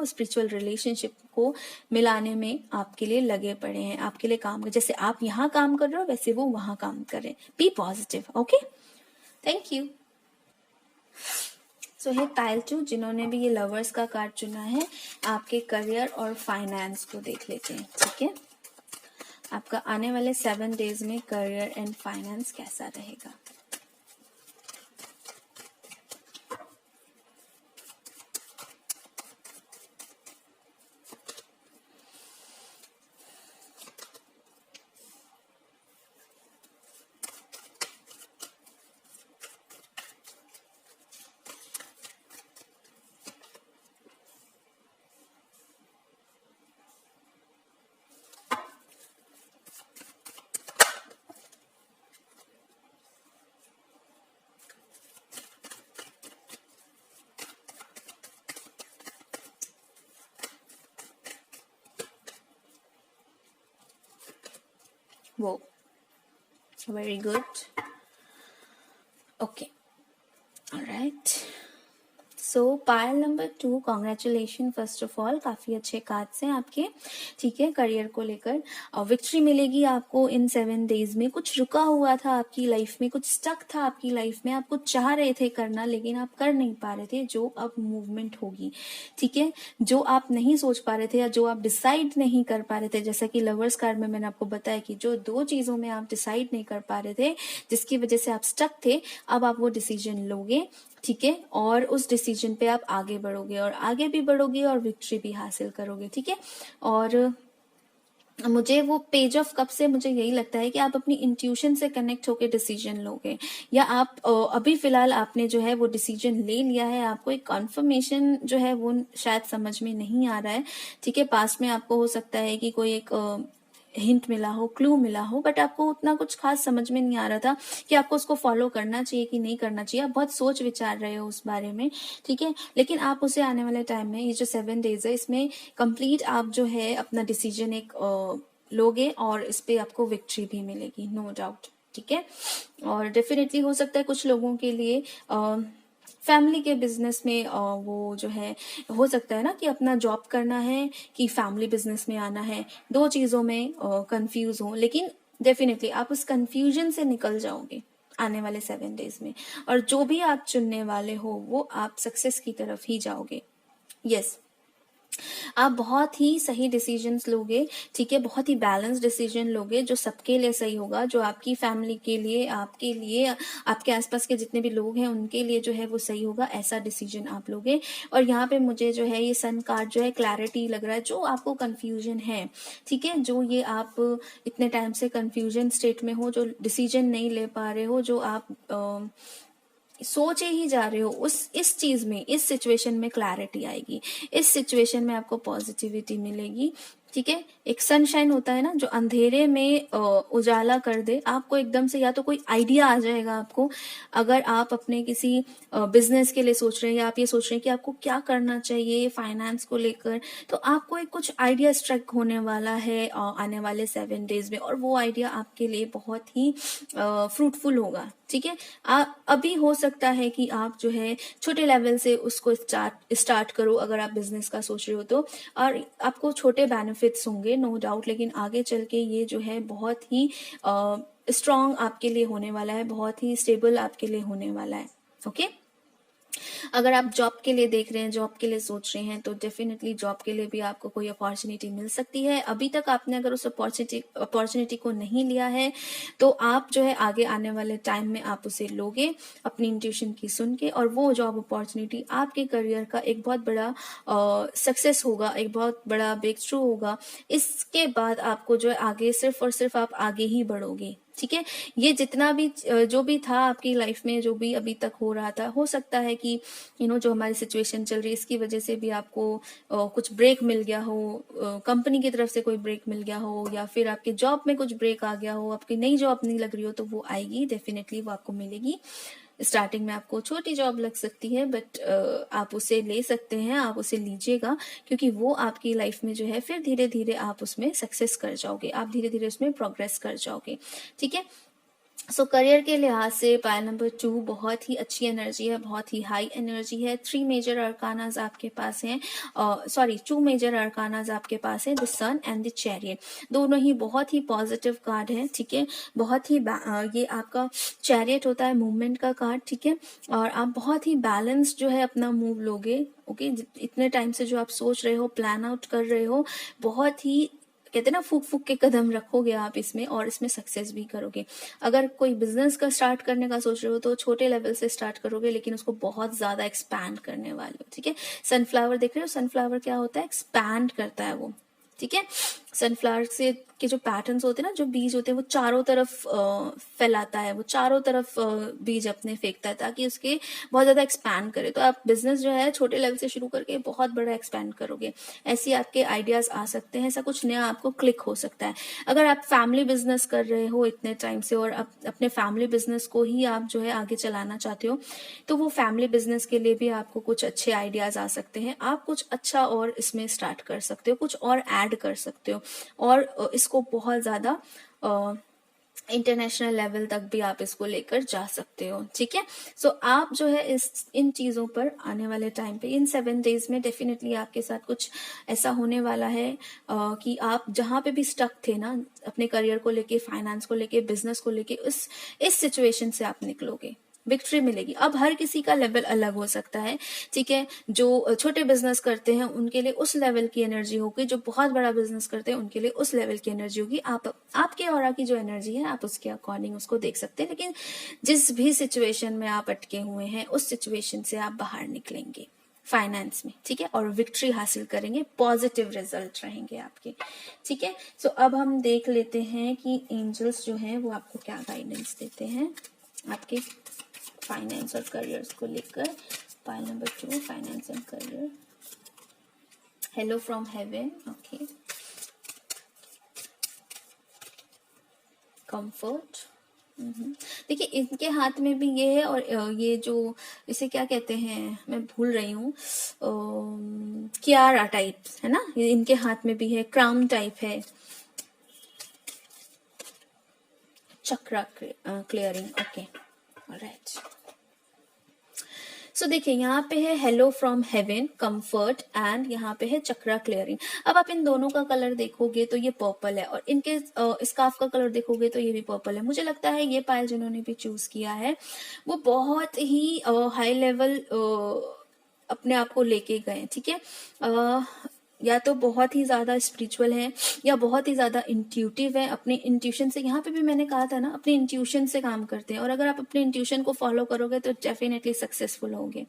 स्पिरिचुअल रिलेशनशिप को मिलाने में आपके लिए लगे पड़े हैं, आपके लिए काम कर, जैसे आप यहाँ काम कर रहे हो वैसे वो वहां काम कर रहे हैं। Be positive, okay. Thank you. So है पाइल 2, जिन्होंने भी ये लवर्स का कार्ड चुना है, आपके करियर और फाइनेंस को देख लेते हैं, ठीक है। आपका आने वाले 7 डेज में करियर एंड फाइनेंस कैसा रहेगा। Whoa, very good. Okay, all right. So Payal number 2, congratulation first of all, काफी अच्छे कार्ड्स हैं आपके, ठीक है। करियर को लेकर विक्ट्री मिलेगी आपको इन 7 डेज में। कुछ रुका हुआ था आपकी लाइफ में, कुछ स्टक था आपकी लाइफ में, आप कुछ चाह रहे थे करना लेकिन आप कर नहीं पा रहे थे, जो अब मूवमेंट होगी, ठीक है। जो आप नहीं सोच पा रहे थे या जो आप डिसाइड नहीं कर पा रहे थे, जैसा कि लवर्स कार्ड में मैंने आपको बताया कि जो 2 चीजों में आप डिसाइड नहीं कर पा रहे थे, जिसकी वजह से आप स्टक थे, अब आप वो डिसीजन लोगे, ठीक है, और उस डिसीजन पे आप आगे बढ़ोगे और आगे भी बढ़ोगे और विक्ट्री भी हासिल करोगे। ठीक है, और मुझे वो पेज ऑफ कप से मुझे यही लगता है कि आप अपनी इंट्यूशन से कनेक्ट होकर डिसीजन लोगे, या आप अभी फिलहाल आपने जो है वो डिसीजन ले लिया है, आपको एक कन्फर्मेशन जो है वो शायद समझ में नहीं आ रहा है। ठीक है, पास में आपको हो सकता है कि कोई एक हिंट मिला हो, क्लू मिला हो, बट आपको उतना कुछ खास समझ में नहीं आ रहा था कि आपको उसको फॉलो करना चाहिए कि नहीं करना चाहिए। आप बहुत सोच विचार रहे हो उस बारे में। ठीक है, लेकिन आप उसे आने वाले टाइम में, ये जो 7 डेज है, इसमें कंप्लीट आप जो है अपना डिसीजन एक लोगे और इस पे आपको विक्ट्री भी मिलेगी, नो डाउट। ठीक है, और डेफिनेटली हो सकता है कुछ लोगों के लिए फैमिली के बिजनेस में वो जो है, हो सकता है ना कि अपना जॉब करना है कि फैमिली बिजनेस में आना है, दो चीजों में कंफ्यूज हो, लेकिन डेफिनेटली आप उस कंफ्यूजन से निकल जाओगे आने वाले 7 डेज में, और जो भी आप चुनने वाले हो वो आप सक्सेस की तरफ ही जाओगे। यस, आप बहुत ही सही डिसीजंस लोगे। ठीक है, बहुत ही बैलेंस डिसीजन लोगे जो सबके लिए सही होगा, जो आपकी फैमिली के लिए, आपके लिए, आपके आसपास के जितने भी लोग हैं उनके लिए जो है वो सही होगा, ऐसा डिसीजन आप लोगे। और यहाँ पे मुझे जो है ये सन कार्ड जो है क्लैरिटी लग रहा है, जो आपको कंफ्यूजन है, ठीक है, जो ये आप इतने टाइम से कंफ्यूजन स्टेट में हो, जो डिसीजन नहीं ले पा रहे हो, जो आप सोचे ही जा रहे हो, उस इस चीज में, इस सिचुएशन में क्लैरिटी आएगी, इस सिचुएशन में आपको पॉजिटिविटी मिलेगी। ठीक है, एक सनशाइन होता है ना जो अंधेरे में उजाला कर दे, आपको एकदम से या तो कोई आइडिया आ जाएगा आपको, अगर आप अपने किसी बिजनेस के लिए सोच रहे हैं, या आप ये सोच रहे हैं कि आपको क्या करना चाहिए फाइनेंस को लेकर, तो आपको एक कुछ आइडिया स्ट्राइक होने वाला है आने वाले 7 डेज में, और वो आइडिया आपके लिए बहुत ही फ्रूटफुल होगा। ठीक है, अभी हो सकता है कि आप जो है छोटे लेवल से उसको स्टार्ट करो, अगर आप बिजनेस का सोच रहे हो तो, और आपको छोटे बेनिफिट्स होंगे नो डाउट, लेकिन आगे चल के ये जो है बहुत ही स्ट्रांग आपके लिए होने वाला है, बहुत ही स्टेबल आपके लिए होने वाला है। ओके, अगर आप जॉब के लिए देख रहे हैं, जॉब के लिए सोच रहे हैं, तो डेफिनेटली जॉब के लिए भी आपको कोई अपॉर्चुनिटी मिल सकती है। अभी तक आपने अगर उस अपॉर्चुनिटी को नहीं लिया है, तो आप जो है आगे आने वाले टाइम में आप उसे लोगे अपनी इंट्यूशन की सुन के, और वो जॉब अपॉर्चुनिटी आपके करियर का एक बहुत बड़ा सक्सेस होगा, एक बहुत बड़ा ब्रेक थ्रू होगा। इसके बाद आपको जो है आगे सिर्फ और सिर्फ आप आगे ही बढ़ोगे। ठीक है, ये जितना भी जो भी था आपकी लाइफ में, जो भी अभी तक हो रहा था, हो सकता है कि जो हमारी सिचुएशन चल रही है इसकी वजह से भी आपको कुछ ब्रेक मिल गया हो, कंपनी की तरफ से कोई ब्रेक मिल गया हो, या फिर आपके जॉब में कुछ ब्रेक आ गया हो, आपकी नई जॉब नहीं लग रही हो, तो वो आएगी, डेफिनेटली वो आपको मिलेगी। स्टार्टिंग में आपको छोटी जॉब लग सकती है, बट आप उसे ले सकते हैं, आप उसे लीजिएगा, क्योंकि वो आपकी लाइफ में जो है फिर धीरे धीरे आप उसमें सक्सेस कर जाओगे, आप धीरे धीरे उसमें प्रोग्रेस कर जाओगे। ठीक है, सो करियर के लिहाज से पायल नंबर 2 बहुत ही अच्छी एनर्जी है, बहुत ही हाई एनर्जी है। 3 मेजर अरकानाज आपके पास हैं, 2 मेजर अरकानाज आपके पास है, the sun and the chariot, दोनों ही बहुत ही पॉजिटिव कार्ड है। ठीक है, बहुत ही ये आपका चैरियट होता है मूवमेंट का कार्ड। ठीक है, और आप बहुत ही बैलेंस जो है अपना मूव लोगे। ओके, इतने टाइम से जो आप सोच रहे हो, प्लान आउट कर रहे हो, बहुत ही कहते हैं ना फूक फूक के कदम रखोगे आप इसमें, और इसमें सक्सेस भी करोगे। अगर कोई बिजनेस का स्टार्ट करने का सोच रहे हो तो छोटे लेवल से स्टार्ट करोगे, लेकिन उसको बहुत ज्यादा एक्सपैंड करने वाले हो। ठीक है, सनफ्लावर देख रहे हो, सनफ्लावर क्या होता है, एक्सपैंड करता है वो। ठीक है, सनफ्लावर से के जो पैटर्न्स होते हैं ना, जो बीज होते हैं, वो चारों तरफ फैलाता है, वो चारों तरफ बीज अपने फेंकता है ताकि उसके बहुत ज्यादा एक्सपैंड करे। तो आप बिजनेस जो है छोटे लेवल से शुरू करके बहुत बड़ा एक्सपैंड करोगे, ऐसी आपके आइडियाज आ सकते हैं, ऐसा कुछ नया आपको क्लिक हो सकता है। अगर आप फैमिली बिजनेस कर रहे हो इतने टाइम से, और अपने फैमिली बिजनेस को ही आप जो है आगे चलाना चाहते हो, तो वो फैमिली बिजनेस के लिए भी आपको कुछ अच्छे आइडियाज आ सकते हैं। आप कुछ अच्छा और इसमें स्टार्ट कर सकते हो, कुछ और ऐड कर सकते हो, और इसको बहुत ज्यादा इंटरनेशनल लेवल तक भी आप इसको लेकर जा सकते हो। ठीक है, सो आप जो है इन चीजों पर आने वाले टाइम पे, इन 7 डेज में डेफिनेटली आपके साथ कुछ ऐसा होने वाला है कि आप जहां पे भी स्टक थे ना, अपने करियर को लेके, फाइनेंस को लेके, बिजनेस को लेके, इस सिचुएशन से आप निकलोगे। विक्ट्री मिलेगी। अब हर किसी का लेवल अलग हो सकता है, ठीक है। जो छोटे बिजनेस करते हैं उनके लिए उस लेवल की एनर्जी होगी, जो बहुत बड़ा बिजनेस करते हैं उनके लिए उस लेवल की एनर्जी होगी। आपके ऑरा की जो एनर्जी है आप उसके अकॉर्डिंग उसको देख सकते हैं, लेकिन जिस भी सिचुएशन में आप अटके हुए हैं उस सिचुएशन से आप बाहर निकलेंगे फाइनेंस में, ठीक है, और विक्ट्री हासिल करेंगे, पॉजिटिव रिजल्ट रहेंगे आपके, ठीक है। सो अब हम देख लेते हैं कि एंजल्स जो हैं वो आपको क्या गाइडेंस देते हैं आपके फाइनेंस और करियर्स को लेकर। Pile number 2, finance and career. Hello from heaven, okay. Comfort, देखिए इनके हाथ में भी ये है, और ये जो इसे क्या कहते हैं मैं भूल रही हूँ, कियारा टाइप है ना, ये इनके हाथ में भी है। क्राउन टाइप है, चक्रा क्लियरिंग, ओके, ऑलराइट। सो देखिए यहाँ पे है hello from heaven, comfort, and यहाँ पे है चक्रा क्लियरिंग। अब आप इन दोनों का कलर देखोगे तो ये पर्पल है, और इनके स्कार्फ का कलर देखोगे तो ये भी पर्पल है। मुझे लगता है ये पायल जिन्होंने भी चूज किया है वो बहुत ही हाई लेवल अपने आप को लेके गए, ठीक है। या तो बहुत ही ज्यादा स्पिरिचुअल है या बहुत ही ज्यादा इंट्यूटिव है। अपने इंट्यूशन से, यहाँ पे भी मैंने कहा था ना, अपने इंट्यूशन से काम करते हैं, और अगर आप अपने इंट्यूशन को फॉलो करोगे तो डेफिनेटली सक्सेसफुल होगे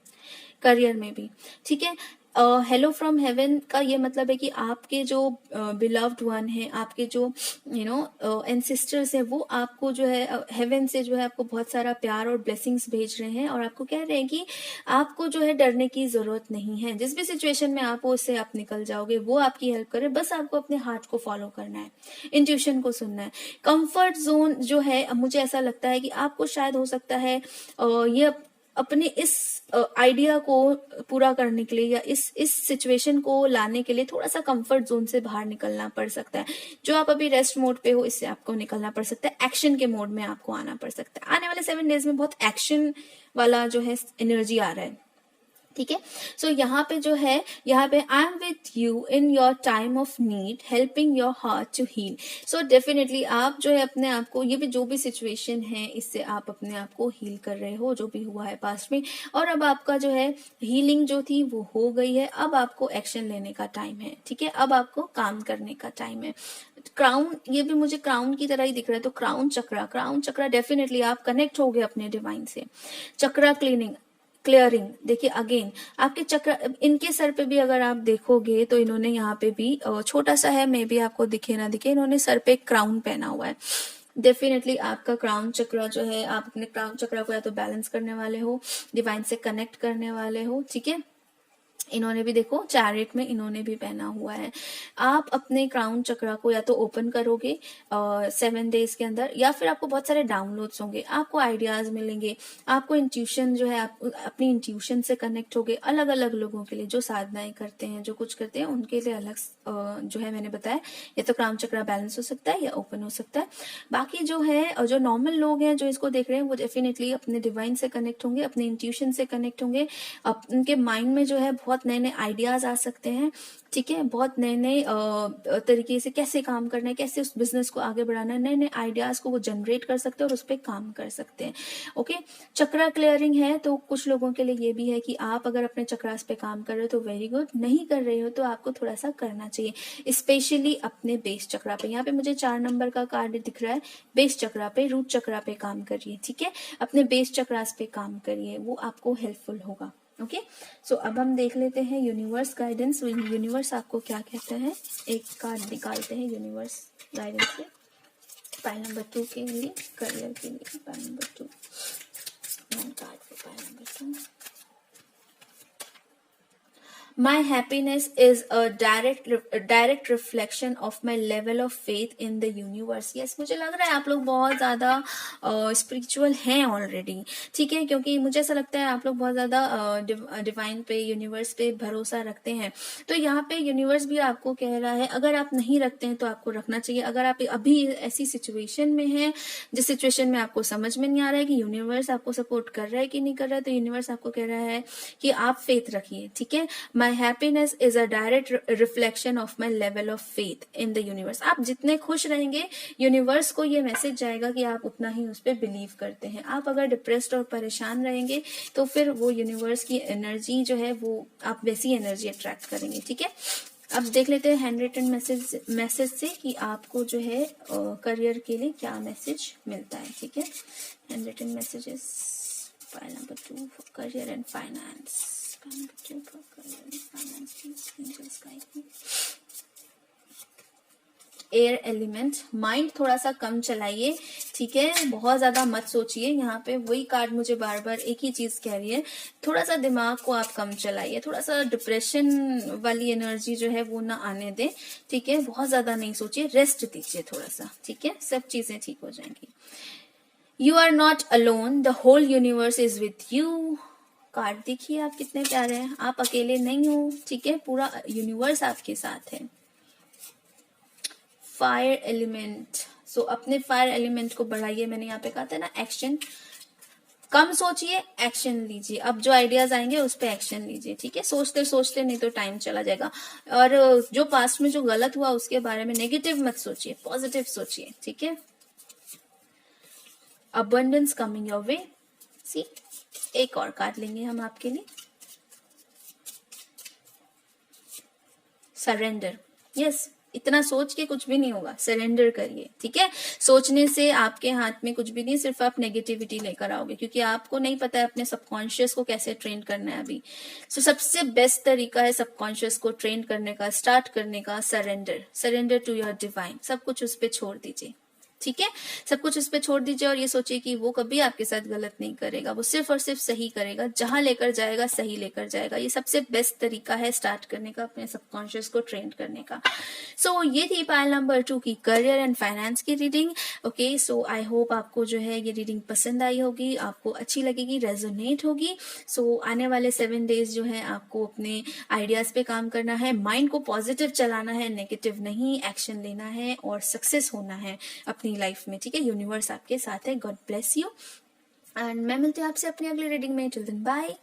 करियर में भी, ठीक है। हेलो फ्रॉम हेवन का ये मतलब है कि आपके जो बिलव्ड वन है, आपके जो एंसेस्टर्स है, वो आपको जो है हेवन से जो है आपको बहुत सारा प्यार और ब्लेसिंग्स भेज रहे हैं, और आपको कह रहे हैं कि आपको जो है डरने की जरूरत नहीं है। जिस भी सिचुएशन में आप हो उससे आप निकल जाओगे, वो आपकी हेल्प करे, बस आपको अपने हार्ट को फॉलो करना है, इंट्यूशन को सुनना है। कंफर्ट जोन जो है, मुझे ऐसा लगता है कि आपको शायद हो सकता है ये अपने इस आइडिया को पूरा करने के लिए या इस सिचुएशन को लाने के लिए थोड़ा सा कंफर्ट जोन से बाहर निकलना पड़ सकता है। जो आप अभी रेस्ट मोड पे हो, इससे आपको निकलना पड़ सकता है, एक्शन के मोड में आपको आना पड़ सकता है। आने वाले 7 डेज में बहुत एक्शन वाला जो है एनर्जी आ रहा है, ठीक है। सो यहाँ पे जो है, यहाँ पे I am with you in your time of need, helping your heart to heal. So definitely आप जो है अपने आप को, ये भी जो भी सिचुएशन है इससे आप अपने आप को हील कर रहे हो, जो भी हुआ है पास्ट में, और अब आपका जो है हीलिंग जो थी वो हो गई है। अब आपको एक्शन लेने का टाइम है, ठीक है, अब आपको काम करने का टाइम है। क्राउन, ये भी मुझे क्राउन की तरह ही दिख रहा है, तो क्राउन चक्रा डेफिनेटली आप कनेक्ट हो गए अपने डिवाइन से। चक्रा क्लियरिंग, देखिए अगेन आपके चक्र, इनके सर पे भी अगर आप देखोगे तो इन्होंने यहाँ पे भी छोटा सा है, मे बी आपको दिखे ना दिखे, इन्होंने सर पे क्राउन पहना हुआ है। डेफिनेटली आपका क्राउन चक्र जो है, आप अपने क्राउन चक्र को या तो बैलेंस करने वाले हो, डिवाइन से कनेक्ट करने वाले हो, ठीक है। इन्होंने भी देखो चैरिट में इन्होंने भी पहना हुआ है। आप अपने क्राउन चक्रा को या तो ओपन करोगे 7 डेज के अंदर, या फिर आपको बहुत सारे डाउनलोड्स होंगे, आपको आइडियाज मिलेंगे, आपको इंट्यूशन जो है, आप अपनी इंट्यूशन से कनेक्ट होगे। अलग अलग लोगों के लिए जो साधनाएं करते हैं, जो कुछ करते हैं, उनके लिए अलग जो है मैंने बताया, या तो क्राउन चक्रा बैलेंस हो सकता है या ओपन हो सकता है। बाकी जो है जो नॉर्मल लोग हैं जो इसको देख रहे हैं, वो डेफिनेटली अपने डिवाइन से कनेक्ट होंगे, अपने इंट्यूशन से कनेक्ट होंगे। उनके माइंड में जो है बहुत नए नए आइडियाज आ सकते हैं, ठीक है, बहुत नए नए तरीके से कैसे काम करना है, कैसे उस बिजनेस को आगे बढ़ाना है, नए नए आइडियाज को वो जनरेट कर सकते हैं और उस पर काम कर सकते हैं, ओके। चक्रा क्लियरिंग है तो कुछ लोगों के लिए ये भी है कि आप अगर अपने चक्रास पे काम कर रहे हो तो वेरी गुड, नहीं कर रहे हो तो आपको थोड़ा सा करना चाहिए, स्पेशली अपने बेस चक्रा पे। यहाँ पे मुझे 4 नंबर का कार्ड दिख रहा है, बेस चक्रा पे, रूट चक्रा पे काम करिए, ठीक है, अपने बेस चक्रास पे काम करिए, वो आपको हेल्पफुल होगा, ओके। सो अब हम देख लेते हैं यूनिवर्स गाइडेंस। यूनिवर्स आपको क्या कहता है, एक कार्ड निकालते हैं यूनिवर्स गाइडेंस से पाइल नंबर 2 के लिए, करियर के लिए pile number 2, one card for pile number 2। My happiness is a direct reflection of my level of faith in the universe. Yes, मुझे लग रहा है आप लोग बहुत ज्यादा स्पिरिचुअल हैं ऑलरेडी, ठीक है, क्योंकि मुझे ऐसा लगता है आप लोग बहुत ज्यादा डिवाइन पे, यूनिवर्स पे भरोसा रखते हैं। तो यहाँ पे यूनिवर्स भी आपको कह रहा है, अगर आप नहीं रखते हैं तो आपको रखना चाहिए। अगर आप अभी ऐसी सिचुएशन में हैं जिस सिचुएशन में आपको समझ में नहीं आ रहा है कि यूनिवर्स आपको सपोर्ट कर रहा है कि नहीं कर रहा है, तो यूनिवर्स आपको कह रहा है कि आप फेथ रखिए, ठीक है। My happiness is a direct reflection of my level of faith in the universe. आप जितने खुश रहेंगे यूनिवर्स को ये मैसेज जाएगा कि आप उतना ही उस पर बिलीव करते हैं। आप अगर डिप्रेस्ड और परेशान रहेंगे तो फिर वो यूनिवर्स की एनर्जी जो है वो आप वैसी एनर्जी अट्रैक्ट करेंगे। ठीक है, अब देख लेते हैं हैंड रिटन मैसेज से कि आपको जो है करियर के लिए क्या मैसेज मिलता है। ठीक है, hand written messages file number 2 for career and finance. Air element, mind थोड़ा सा कम चलाइए। ठीक है, बहुत ज्यादा मत सोचिए। यहाँ पे वही कार्ड मुझे बार बार एक ही चीज कह रही है, थोड़ा सा दिमाग को आप कम चलाइए, थोड़ा सा डिप्रेशन वाली एनर्जी जो है वो ना आने दे। ठीक है, बहुत ज्यादा नहीं सोचिए, रेस्ट दीजिए थोड़ा सा। ठीक है, सब चीजें ठीक हो जाएंगी। You are not alone, the whole universe is with you. Card देखिए आप कितने प्यारे हैं, आप अकेले नहीं हो। ठीक है, पूरा यूनिवर्स आपके साथ है। फायर एलिमेंट, सो अपने फायर एलिमेंट को बढ़ाइए। मैंने यहाँ पे कहा था ना, एक्शन कम सोचिए, एक्शन लीजिए। अब जो आइडियाज आएंगे उस पे एक्शन लीजिए। ठीक है, सोचते सोचते नहीं तो टाइम चला जाएगा। और जो पास्ट में जो गलत हुआ उसके बारे में नेगेटिव मत सोचिए, पॉजिटिव सोचिए। ठीक है, अबंडेंस कमिंग योर वे। सी, एक और कार्ड लेंगे हम आपके लिए, सरेंडर। यस, इतना सोच के कुछ भी नहीं होगा, सरेंडर करिए। ठीक है, सोचने से आपके हाथ में कुछ भी नहीं, सिर्फ आप नेगेटिविटी लेकर आओगे, क्योंकि आपको नहीं पता है अपने सबकॉन्शियस को कैसे ट्रेन करना है अभी। सो सबसे बेस्ट तरीका है सबकॉन्शियस को ट्रेन करने का, स्टार्ट करने का, surrender. Surrender to your divine, सब कुछ उस पर छोड़ दीजिए। ठीक है, सब कुछ उस पर छोड़ दीजिए और ये सोचिए कि वो कभी आपके साथ गलत नहीं करेगा, वो सिर्फ और सिर्फ सही करेगा। जहां लेकर जाएगा सही लेकर जाएगा। ये सबसे बेस्ट तरीका है स्टार्ट करने का, अपने सबकॉन्शियस को ट्रेन करने का। सो ये थी पाइल नंबर 2 की करियर एंड फाइनेंस की reading. Okay, so I hope आपको जो है ये रीडिंग पसंद आई होगी, आपको अच्छी लगेगी, रेजोनेट होगी। सो आने वाले 7 डेज जो है आपको अपने आइडियाज पे काम करना है, माइंड को पॉजिटिव चलाना है, नेगेटिव नहीं, एक्शन लेना है और सक्सेस होना है अपनी लाइफ में। ठीक है, यूनिवर्स आपके साथ है। गॉड ब्लेस यू एंड मैं मिलती हूँ आपसे अपनी अगली रीडिंग में। Till then bye.